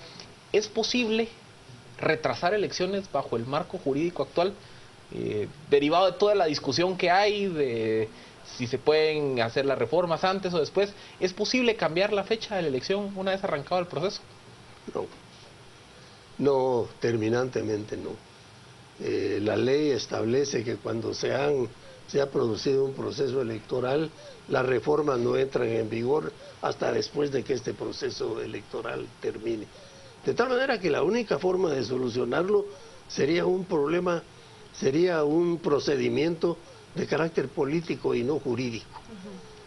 ¿es posible retrasar elecciones bajo el marco jurídico actual, derivado de toda la discusión que hay de si se pueden hacer las reformas antes o después? ¿Es posible cambiar la fecha de la elección una vez arrancado el proceso? No, terminantemente no. La ley establece que cuando se ha producido un proceso electoral, las reformas no entran en vigor hasta después de que este proceso electoral termine. De tal manera que la única forma de solucionarlo sería un procedimiento de carácter político y no jurídico.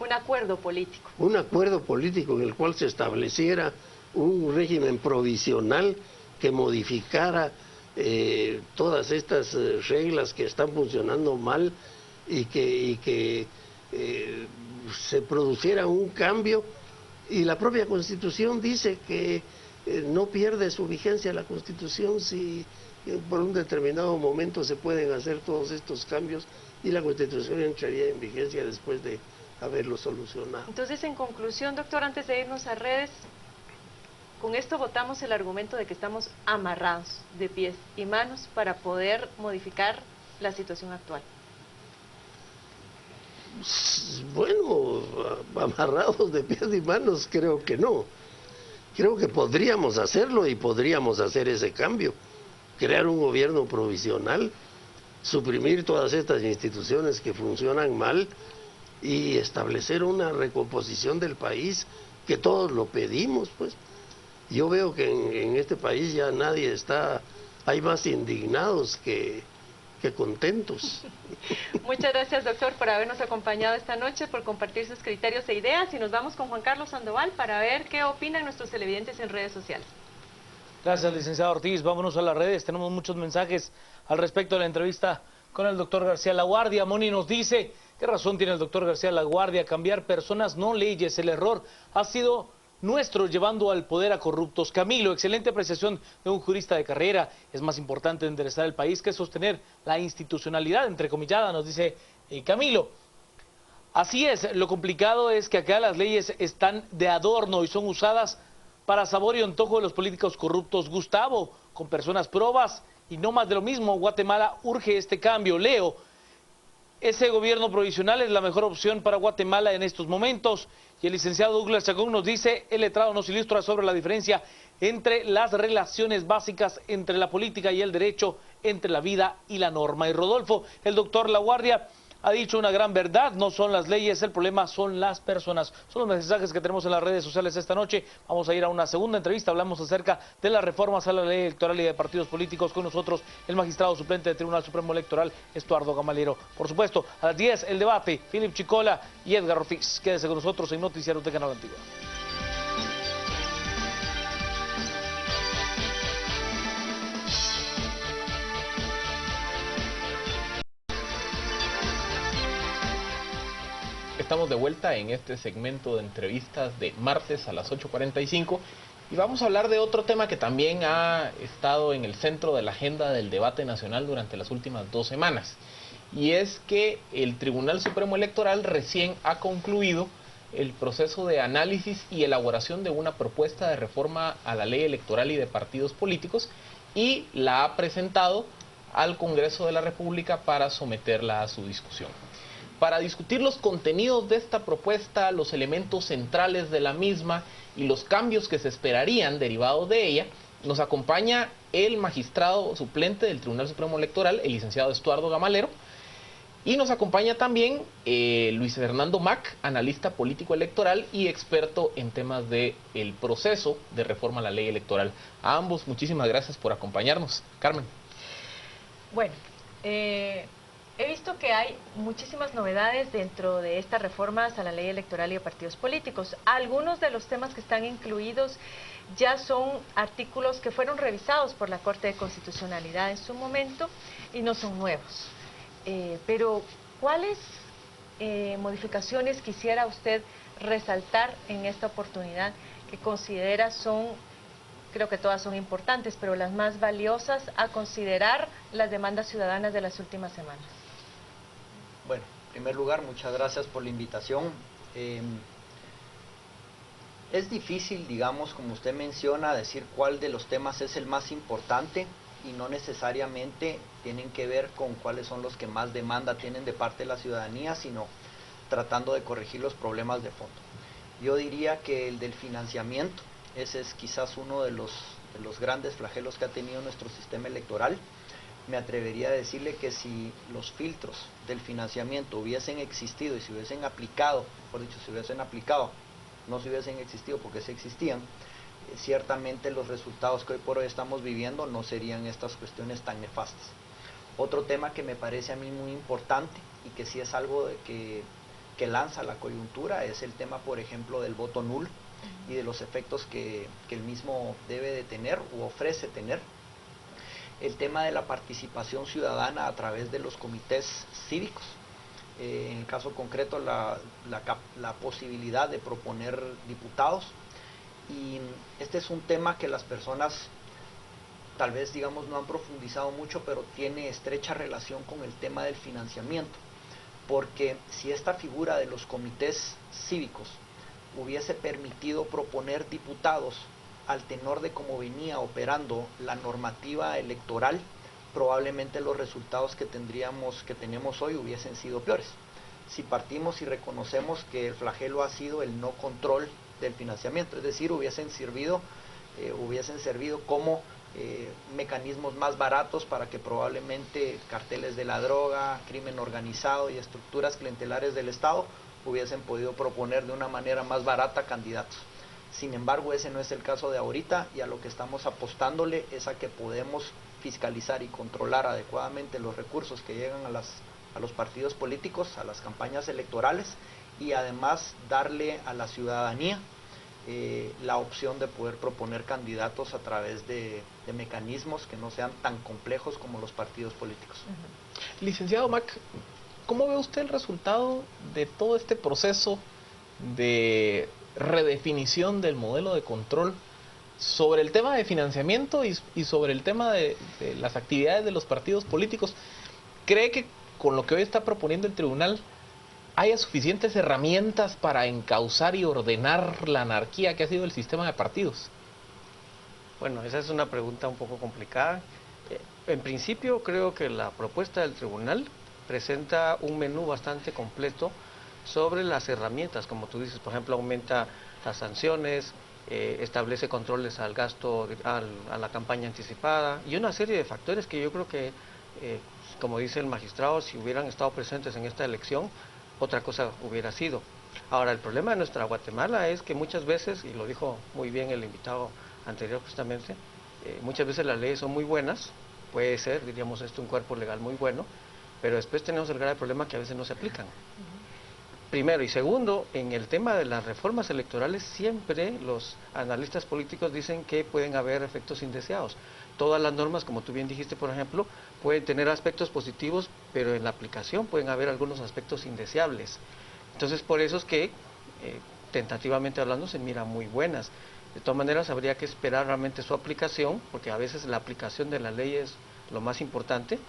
Un acuerdo político. Un acuerdo político en el cual se estableciera un régimen provisional que modificara todas estas reglas que están funcionando mal y que se produciera un cambio. Y la propia Constitución dice que no pierde su vigencia la Constitución si por un determinado momento se pueden hacer todos estos cambios, y la Constitución entraría en vigencia después de haberlo solucionado. Entonces, en conclusión, doctor, antes de irnos a redes, con esto votamos el argumento de que estamos amarrados de pies y manos para poder modificar la situación actual. Bueno, amarrados de pies y manos creo que no. Creo que podríamos hacerlo y podríamos hacer ese cambio. Crear un gobierno provisional, suprimir todas estas instituciones que funcionan mal y establecer una recomposición del país que todos lo pedimos, pues. Yo veo que en este país ya nadie hay más indignados que contentos. Muchas gracias, doctor, por habernos acompañado esta noche, por compartir sus criterios e ideas, y nos vamos con Juan Carlos Sandoval para ver qué opinan nuestros televidentes en redes sociales. Gracias, licenciado Ortiz. Vámonos a las redes. Tenemos muchos mensajes al respecto de la entrevista con el doctor García Laguardia. Moni nos dice: ¿qué razón tiene el doctor García Laguardia? Cambiar personas, no leyes. El error ha sido nuestro, llevando al poder a corruptos. Camilo: excelente apreciación de un jurista de carrera. Es más importante enderezar el país que sostener la institucionalidad, entrecomillada, nos dice Camilo. Así es, lo complicado es que acá las leyes están de adorno y son usadas para sabor y antojo de los políticos corruptos. Gustavo: con personas probas y no más de lo mismo. Guatemala urge este cambio. Leo: ese gobierno provisional es la mejor opción para Guatemala en estos momentos. Y el licenciado Douglas Chacón nos dice, el letrado nos ilustra sobre la diferencia entre las relaciones básicas entre la política y el derecho, entre la vida y la norma. Y Rodolfo, el doctor Laguardia, ha dicho una gran verdad, no son las leyes, el problema son las personas. Son los mensajes que tenemos en las redes sociales esta noche. Vamos a ir a una segunda entrevista, hablamos acerca de las reformas a la ley electoral y de partidos políticos. Con nosotros el magistrado suplente del Tribunal Supremo Electoral, Estuardo Gamaliero. Por supuesto, a las 10 el debate, Philip Chicola y Edgar Ortiz. Quédese con nosotros en Noticiarios de Canal Antigua. Estamos de vuelta en este segmento de entrevistas de martes a las 8:45 y vamos a hablar de otro tema que también ha estado en el centro de la agenda del debate nacional durante las últimas 2 semanas. Y es que el Tribunal Supremo Electoral recién ha concluido el proceso de análisis y elaboración de una propuesta de reforma a la ley electoral y de partidos políticos y la ha presentado al Congreso de la República para someterla a su discusión. Para discutir los contenidos de esta propuesta, los elementos centrales de la misma y los cambios que se esperarían derivados de ella, nos acompaña el magistrado suplente del Tribunal Supremo Electoral, el licenciado Estuardo Gamaliero, y nos acompaña también Luis Fernando Mac, analista político electoral y experto en temas del proceso de reforma a la ley electoral. A ambos, muchísimas gracias por acompañarnos. Carmen. Bueno, he visto que hay muchísimas novedades dentro de estas reformas a la ley electoral y de partidos políticos. Algunos de los temas que están incluidos ya son artículos que fueron revisados por la Corte de Constitucionalidad en su momento y no son nuevos. Pero, ¿cuáles modificaciones quisiera usted resaltar en esta oportunidad que considera son, creo que todas son importantes, pero las más valiosas a considerar las demandas ciudadanas de las últimas semanas? Bueno, en primer lugar, muchas gracias por la invitación. Es difícil, digamos, como usted menciona, decir cuál de los temas es el más importante y no necesariamente tienen que ver con cuáles son los que más demanda tienen de parte de la ciudadanía, sino tratando de corregir los problemas de fondo. Yo diría que el del financiamiento, ese es quizás uno de los grandes flagelos que ha tenido nuestro sistema electoral. Me atrevería a decirle que si los filtros del financiamiento hubiesen existido y se hubiesen aplicado, por dicho, se hubiesen aplicado, no se hubiesen existido porque se existían, ciertamente los resultados que hoy por hoy estamos viviendo no serían estas cuestiones tan nefastas. Otro tema que me parece a mí muy importante y que sí es algo que lanza la coyuntura es el tema, por ejemplo, del voto nulo y de los efectos que el mismo debe de tener u ofrece tener. El tema de la participación ciudadana a través de los comités cívicos, en el caso concreto la posibilidad de proponer diputados, y este es un tema que las personas tal vez, digamos, no han profundizado mucho, pero tiene estrecha relación con el tema del financiamiento, porque si esta figura de los comités cívicos hubiese permitido proponer diputados al tenor de cómo venía operando la normativa electoral, probablemente los resultados que tenemos hoy hubiesen sido peores. Si partimos y reconocemos que el flagelo ha sido el no control del financiamiento, es decir, hubiesen servido como mecanismos más baratos para que probablemente carteles de la droga, crimen organizado y estructuras clientelares del Estado hubiesen podido proponer de una manera más barata candidatos. Sin embargo, ese no es el caso de ahorita, y a lo que estamos apostándole es a que podemos fiscalizar y controlar adecuadamente los recursos que llegan a los partidos políticos, a las campañas electorales, y además darle a la ciudadanía la opción de poder proponer candidatos a través de mecanismos que no sean tan complejos como los partidos políticos. Licenciado Mac, ¿cómo ve usted el resultado de todo este proceso de redefinición del modelo de control sobre el tema de financiamiento y sobre el tema de las actividades de los partidos políticos? ¿Cree que con lo que hoy está proponiendo el tribunal haya suficientes herramientas para encauzar y ordenar la anarquía que ha sido el sistema de partidos? Bueno, esa es una pregunta un poco complicada. En principio creo que la propuesta del tribunal presenta un menú bastante completo sobre las herramientas, como tú dices, por ejemplo, aumenta las sanciones, establece controles al gasto, a la campaña anticipada y una serie de factores que yo creo que, como dice el magistrado, si hubieran estado presentes en esta elección, otra cosa hubiera sido. Ahora, el problema de nuestra Guatemala es que muchas veces, y lo dijo muy bien el invitado anterior justamente, muchas veces las leyes son muy buenas, puede ser, diríamos esto, un cuerpo legal muy bueno, pero después tenemos el grave problema que a veces no se aplican. Primero, y segundo, en el tema de las reformas electorales siempre los analistas políticos dicen que pueden haber efectos indeseados. Todas las normas, como tú bien dijiste, por ejemplo, pueden tener aspectos positivos, pero en la aplicación pueden haber algunos aspectos indeseables. Entonces, por eso es que, tentativamente hablando, se miran muy buenas. De todas maneras, habría que esperar realmente su aplicación, porque a veces la aplicación de la ley es lo más importante,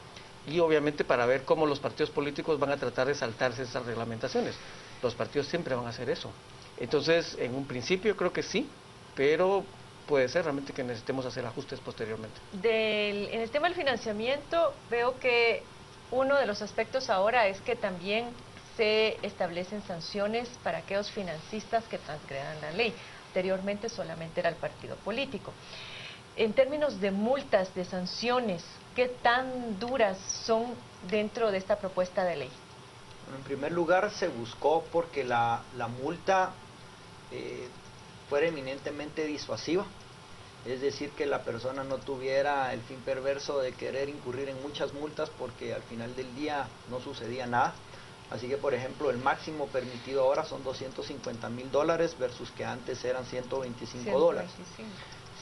y obviamente para ver cómo los partidos políticos van a tratar de saltarse esas reglamentaciones. Los partidos siempre van a hacer eso. Entonces, en un principio creo que sí, pero puede ser realmente que necesitemos hacer ajustes posteriormente. En el tema del financiamiento, veo que uno de los aspectos ahora es que también se establecen sanciones para aquellos financistas que transgredan la ley. Anteriormente solamente era el partido político. En términos de multas, de sanciones, ¿qué tan duras son dentro de esta propuesta de ley? Bueno, en primer lugar, se buscó porque la multa fuera eminentemente disuasiva, es decir, que la persona no tuviera el fin perverso de querer incurrir en muchas multas porque al final del día no sucedía nada. Así que, por ejemplo, el máximo permitido ahora son $250,000 versus que antes eran $125.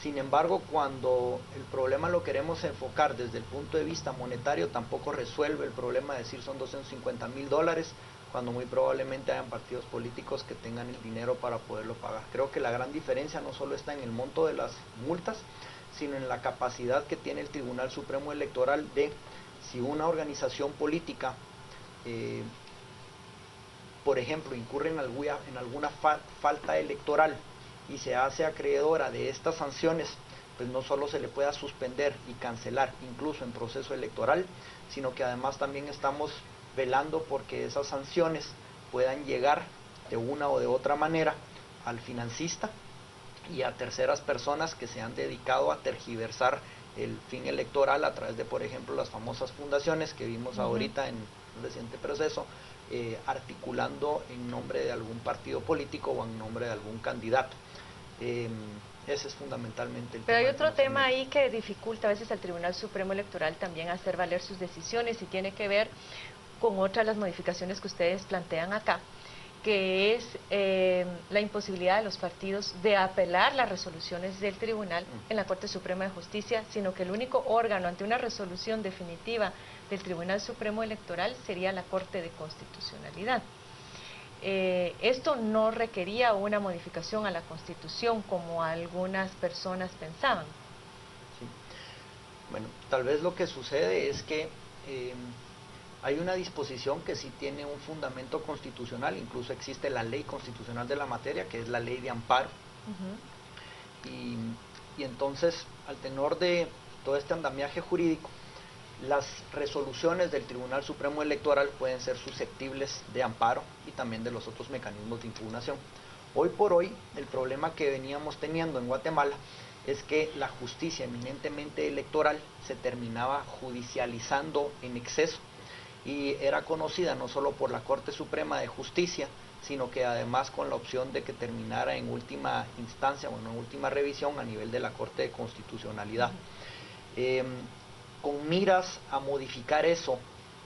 Sin embargo, cuando el problema lo queremos enfocar desde el punto de vista monetario, tampoco resuelve el problema de decir son $250,000, cuando muy probablemente hayan partidos políticos que tengan el dinero para poderlo pagar. Creo que la gran diferencia no solo está en el monto de las multas, sino en la capacidad que tiene el Tribunal Supremo Electoral de, si una organización política, por ejemplo, incurre en alguna falta electoral y se hace acreedora de estas sanciones, pues no solo se le pueda suspender y cancelar incluso en proceso electoral, sino que además también estamos velando porque esas sanciones puedan llegar de una o de otra manera al financista y a terceras personas que se han dedicado a tergiversar el fin electoral a través de, por ejemplo, las famosas fundaciones que vimos ahorita en un reciente proceso, articulando en nombre de algún partido político o en nombre de algún candidato. Ese es fundamentalmente el tema. Pero hay otro tema ahí que dificulta a veces al Tribunal Supremo Electoral también hacer valer sus decisiones y tiene que ver con otras de las modificaciones que ustedes plantean acá, que es la imposibilidad de los partidos de apelar las resoluciones del tribunal en la Corte Suprema de Justicia, sino que el único órgano ante una resolución definitiva del Tribunal Supremo Electoral sería la Corte de Constitucionalidad. Esto no requería una modificación a la Constitución como algunas personas pensaban. Sí. Bueno, tal vez lo que sucede es que hay una disposición que sí tiene un fundamento constitucional, incluso existe la ley constitucional de la materia, que es la ley de amparo. Y entonces, al tenor de todo este andamiaje jurídico, las resoluciones del Tribunal Supremo Electoral pueden ser susceptibles de amparo y también de los otros mecanismos de impugnación. Hoy por hoy, el problema que veníamos teniendo en Guatemala es que la justicia eminentemente electoral se terminaba judicializando en exceso y era conocida no solo por la Corte Suprema de Justicia, sino que además con la opción de que terminara en última instancia o en última revisión a nivel de la Corte de Constitucionalidad. Con miras a modificar eso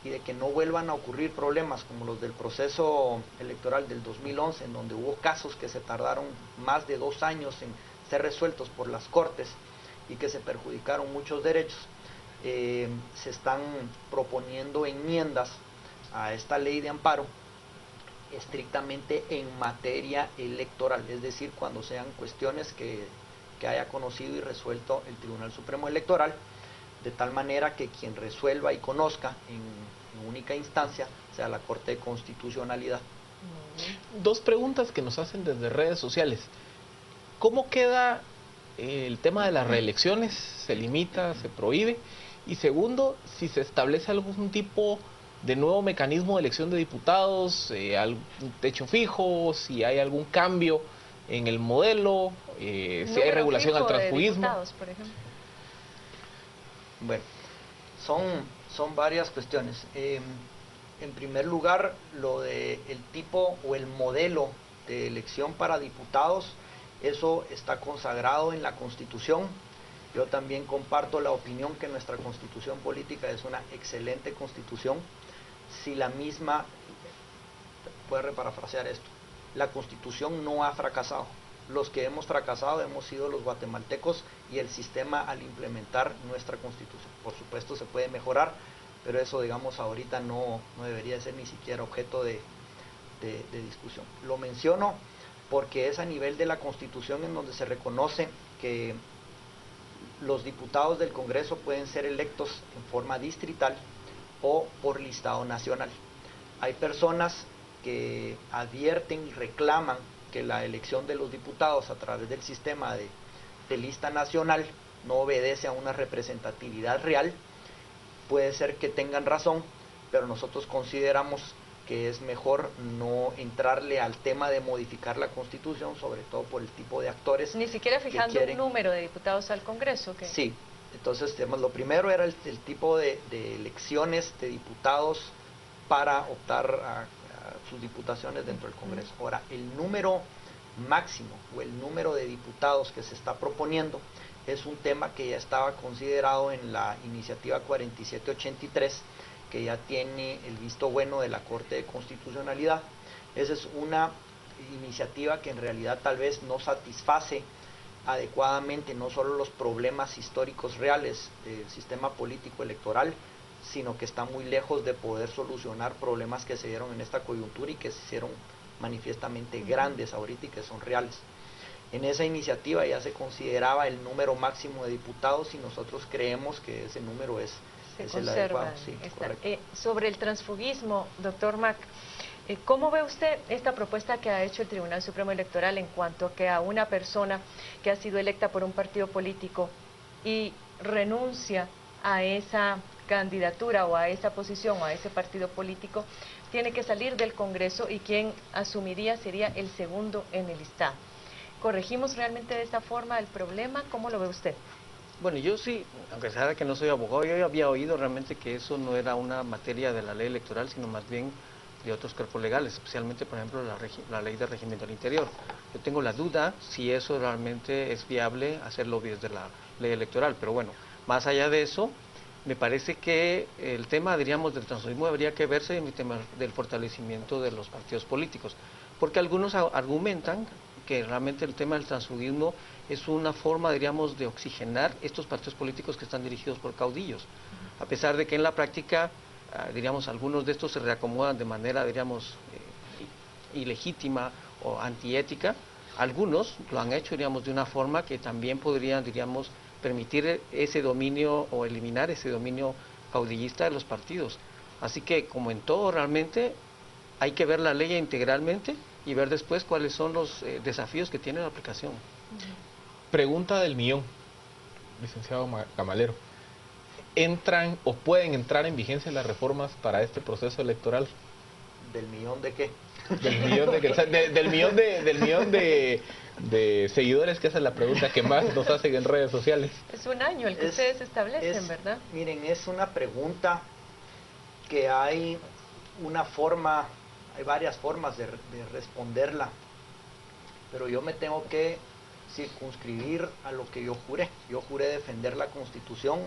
y de que no vuelvan a ocurrir problemas como los del proceso electoral del 2011, en donde hubo casos que se tardaron más de 2 años en ser resueltos por las Cortes y que se perjudicaron muchos derechos, se están proponiendo enmiendas a esta ley de amparo estrictamente en materia electoral, es decir, cuando sean cuestiones que haya conocido y resuelto el Tribunal Supremo Electoral, de tal manera que quien resuelva y conozca en única instancia sea la Corte de Constitucionalidad. 2 preguntas que nos hacen desde redes sociales. ¿Cómo queda el tema de las reelecciones? ¿Se limita, se prohíbe? Y segundo, si se establece algún tipo de nuevo mecanismo de elección de diputados, algún techo fijo, si hay algún cambio en el modelo, si hay regulación al transfugismo. Por ejemplo. Bueno, son varias cuestiones. En primer lugar, lo de el tipo o el modelo de elección para diputados, eso está consagrado en la Constitución. Yo también comparto la opinión que nuestra Constitución política es una excelente Constitución. Si la misma, puedo reparafrasear esto, la Constitución no ha fracasado. Los que hemos fracasado hemos sido los guatemaltecos y el sistema al implementar nuestra Constitución. Por supuesto se puede mejorar, pero eso, digamos, ahorita no debería ser ni siquiera objeto de discusión. Lo menciono porque es a nivel de la Constitución en donde se reconoce que los diputados del Congreso pueden ser electos en forma distrital o por listado nacional. Hay personas que advierten y reclaman que la elección de los diputados a través del sistema de lista nacional no obedece a una representatividad real. Puede ser que tengan razón, pero nosotros consideramos que es mejor no entrarle al tema de modificar la Constitución, sobre todo por el tipo de actores. Ni siquiera fijando un número de diputados al Congreso. ¿Qué? Sí, entonces lo primero era el tipo de elecciones de diputados para optar a sus diputaciones dentro del Congreso. Ahora, el número máximo o el número de diputados que se está proponiendo es un tema que ya estaba considerado en la iniciativa 4783, que ya tiene el visto bueno de la Corte de Constitucionalidad. Esa es una iniciativa que en realidad tal vez no satisface adecuadamente no solo los problemas históricos reales del sistema político electoral, sino que está muy lejos de poder solucionar problemas que se dieron en esta coyuntura y que se hicieron manifiestamente grandes ahorita y que son reales. En esa iniciativa ya se consideraba el número máximo de diputados y nosotros creemos que ese número es el adecuado. Sí, sobre el transfugismo, doctor Mac, ¿cómo ve usted esta propuesta que ha hecho el Tribunal Supremo Electoral en cuanto a que a una persona que ha sido electa por un partido político y renuncia a esa candidatura o a esa posición o a ese partido político, tiene que salir del Congreso y quien asumiría sería el segundo en el listado? ¿Corregimos realmente de esta forma el problema? ¿Cómo lo ve usted? Bueno, yo sí, aunque sea que no soy abogado, yo había oído realmente que eso no era una materia de la ley electoral, sino más bien de otros cuerpos legales, especialmente, por ejemplo, la ley de régimen del interior. Yo tengo la duda si eso realmente es viable hacerlo desde la ley electoral, pero bueno, más allá de eso, me parece que el tema, diríamos, del transfugismo debería que verse en el tema del fortalecimiento de los partidos políticos, porque algunos argumentan que realmente el tema del transfugismo es una forma, diríamos, de oxigenar estos partidos políticos que están dirigidos por caudillos, a pesar de que en la práctica, diríamos, algunos de estos se reacomodan de manera, diríamos, ilegítima o antiética. Algunos lo han hecho, diríamos, de una forma que también podrían, diríamos, permitir ese dominio o eliminar ese dominio caudillista de los partidos. Así que, como en todo, realmente hay que ver la ley integralmente y ver después cuáles son los desafíos que tiene la aplicación. Pregunta del millón, licenciado Gamalero. ¿Entran o pueden entrar en vigencia las reformas para este proceso electoral? ¿Del millón de qué? Del millón de seguidores, que esa es la pregunta que más nos hacen en redes sociales. Es un año el que ustedes establecen, ¿verdad? Miren, es una pregunta que hay una forma, hay varias formas de responderla, pero yo me tengo que circunscribir a lo que yo juré. Yo juré defender la Constitución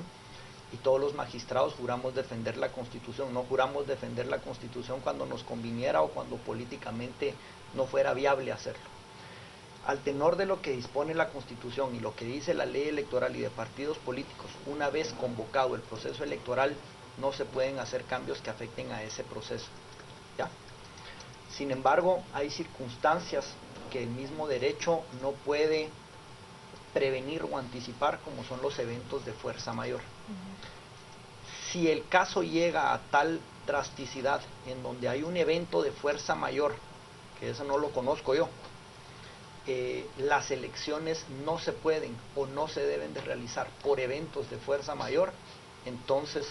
y todos los magistrados juramos defender la Constitución. No juramos defender la Constitución cuando nos conviniera o cuando políticamente no fuera viable hacerlo. Al tenor de lo que dispone la Constitución y lo que dice la ley electoral y de partidos políticos, una vez convocado el proceso electoral, no se pueden hacer cambios que afecten a ese proceso. ¿Ya? Sin embargo, hay circunstancias que el mismo derecho no puede prevenir o anticipar, como son los eventos de fuerza mayor. Si el caso llega a tal drasticidad en donde hay un evento de fuerza mayor, que eso no lo conozco yo, las elecciones no se pueden o no se deben de realizar por eventos de fuerza mayor, entonces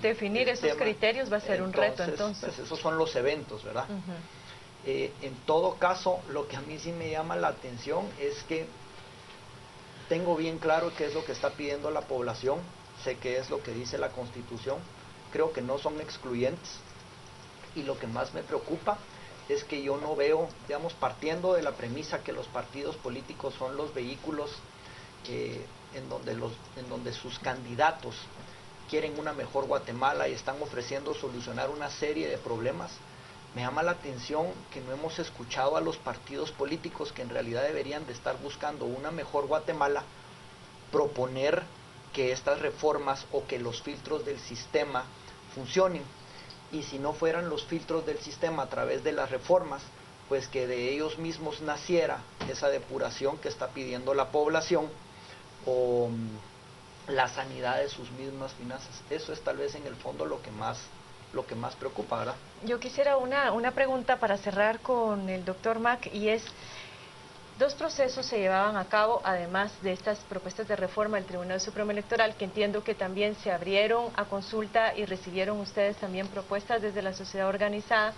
Definir esos tema. criterios va a ser un reto, entonces. Pues esos son los eventos, ¿verdad? En todo caso, lo que a mí sí me llama la atención es que tengo bien claro qué es lo que está pidiendo la población, sé qué es lo que dice la Constitución, creo que no son excluyentes, y lo que más me preocupa es que yo no veo, digamos, partiendo de la premisa que los partidos políticos son los vehículos en donde sus candidatos quieren una mejor Guatemala y están ofreciendo solucionar una serie de problemas. Me llama la atención que no hemos escuchado a los partidos políticos que en realidad deberían de estar buscando una mejor Guatemala, proponer que estas reformas o que los filtros del sistema funcionen. Y si no fueran los filtros del sistema a través de las reformas, pues que de ellos mismos naciera esa depuración que está pidiendo la población o la sanidad de sus mismas finanzas. Eso es tal vez en el fondo lo que más preocupa, ¿verdad? Yo quisiera una pregunta para cerrar con el doctor Mac, y es, dos procesos se llevaban a cabo, además de estas propuestas de reforma del Tribunal Supremo Electoral, que entiendo que también se abrieron a consulta y recibieron ustedes también propuestas desde la sociedad organizada,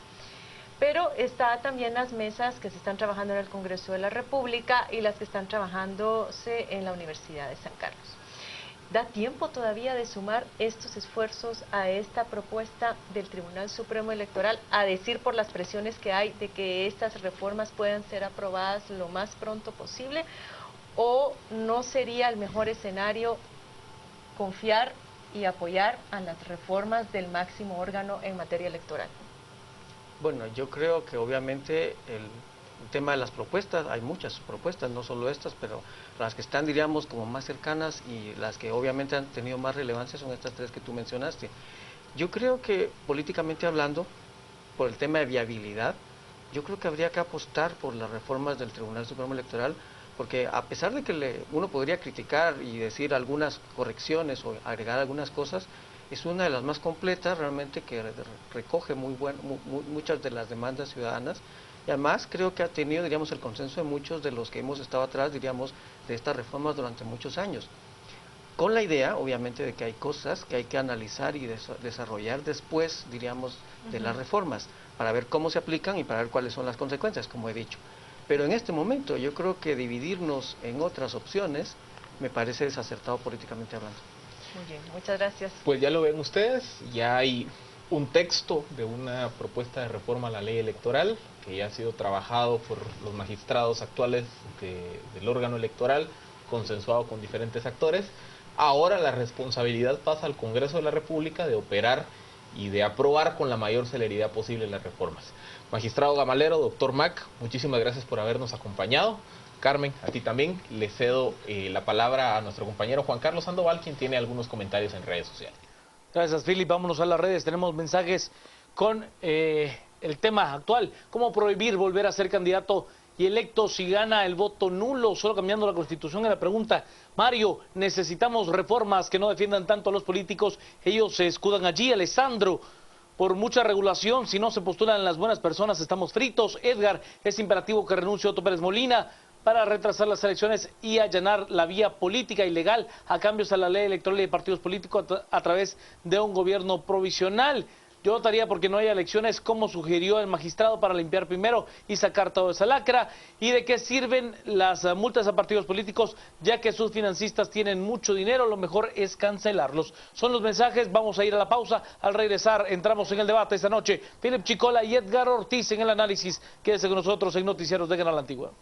pero está también las mesas que se están trabajando en el Congreso de la República y las que están trabajándose en la Universidad de San Carlos. ¿Da tiempo todavía de sumar estos esfuerzos a esta propuesta del Tribunal Supremo Electoral, a decir por las presiones que hay de que estas reformas puedan ser aprobadas lo más pronto posible? ¿O no sería el mejor escenario confiar y apoyar a las reformas del máximo órgano en materia electoral? Bueno, yo creo que obviamente el tema de las propuestas, hay muchas propuestas, no solo estas, pero las que están, diríamos, como más cercanas y las que obviamente han tenido más relevancia son estas tres que tú mencionaste. Yo creo que políticamente hablando, por el tema de viabilidad, yo creo que habría que apostar por las reformas del Tribunal Supremo Electoral, porque a pesar de que uno podría criticar y decir algunas correcciones o agregar algunas cosas, es una de las más completas realmente, que recoge muchas de las demandas ciudadanas. Y además creo que ha tenido, diríamos, el consenso de muchos de los que hemos estado atrás, diríamos, de estas reformas durante muchos años. Con la idea, obviamente, de que hay cosas que hay que analizar y desarrollar después, diríamos, de las reformas, para ver cómo se aplican y para ver cuáles son las consecuencias, como he dicho. Pero en este momento yo creo que dividirnos en otras opciones me parece desacertado políticamente hablando. Muy bien, muchas gracias. Pues ya lo ven ustedes, ya hay un texto de una propuesta de reforma a la ley electoral que ya ha sido trabajado por los magistrados actuales del órgano electoral, consensuado con diferentes actores. Ahora la responsabilidad pasa al Congreso de la República de operar y de aprobar con la mayor celeridad posible las reformas. Magistrado Gamalero, doctor Mac, muchísimas gracias por habernos acompañado. Carmen, a ti también. Le cedo la palabra a nuestro compañero Juan Carlos Sandoval, quien tiene algunos comentarios en redes sociales. Gracias, Philip. Vámonos a las redes. Tenemos mensajes con el tema actual. ¿Cómo prohibir volver a ser candidato y electo si gana el voto nulo? Solo cambiando la Constitución. En la pregunta, Mario, necesitamos reformas que no defiendan tanto a los políticos. Ellos se escudan allí. Alessandro, por mucha regulación, si no se postulan las buenas personas, estamos fritos. Edgar, es imperativo que renuncie Otto Pérez Molina para retrasar las elecciones y allanar la vía política y legal a cambios a la ley electoral y de partidos políticos a través de un gobierno provisional. Yo votaría porque no haya elecciones, como sugirió el magistrado, para limpiar primero y sacar toda esa lacra. ¿Y de qué sirven las multas a partidos políticos? Ya que sus financistas tienen mucho dinero, lo mejor es cancelarlos. Son los mensajes, vamos a ir a la pausa. Al regresar entramos en el debate esta noche. Philip Chicola y Edgar Ortiz en el análisis. Quédese con nosotros en Noticieros de Canal Antigua.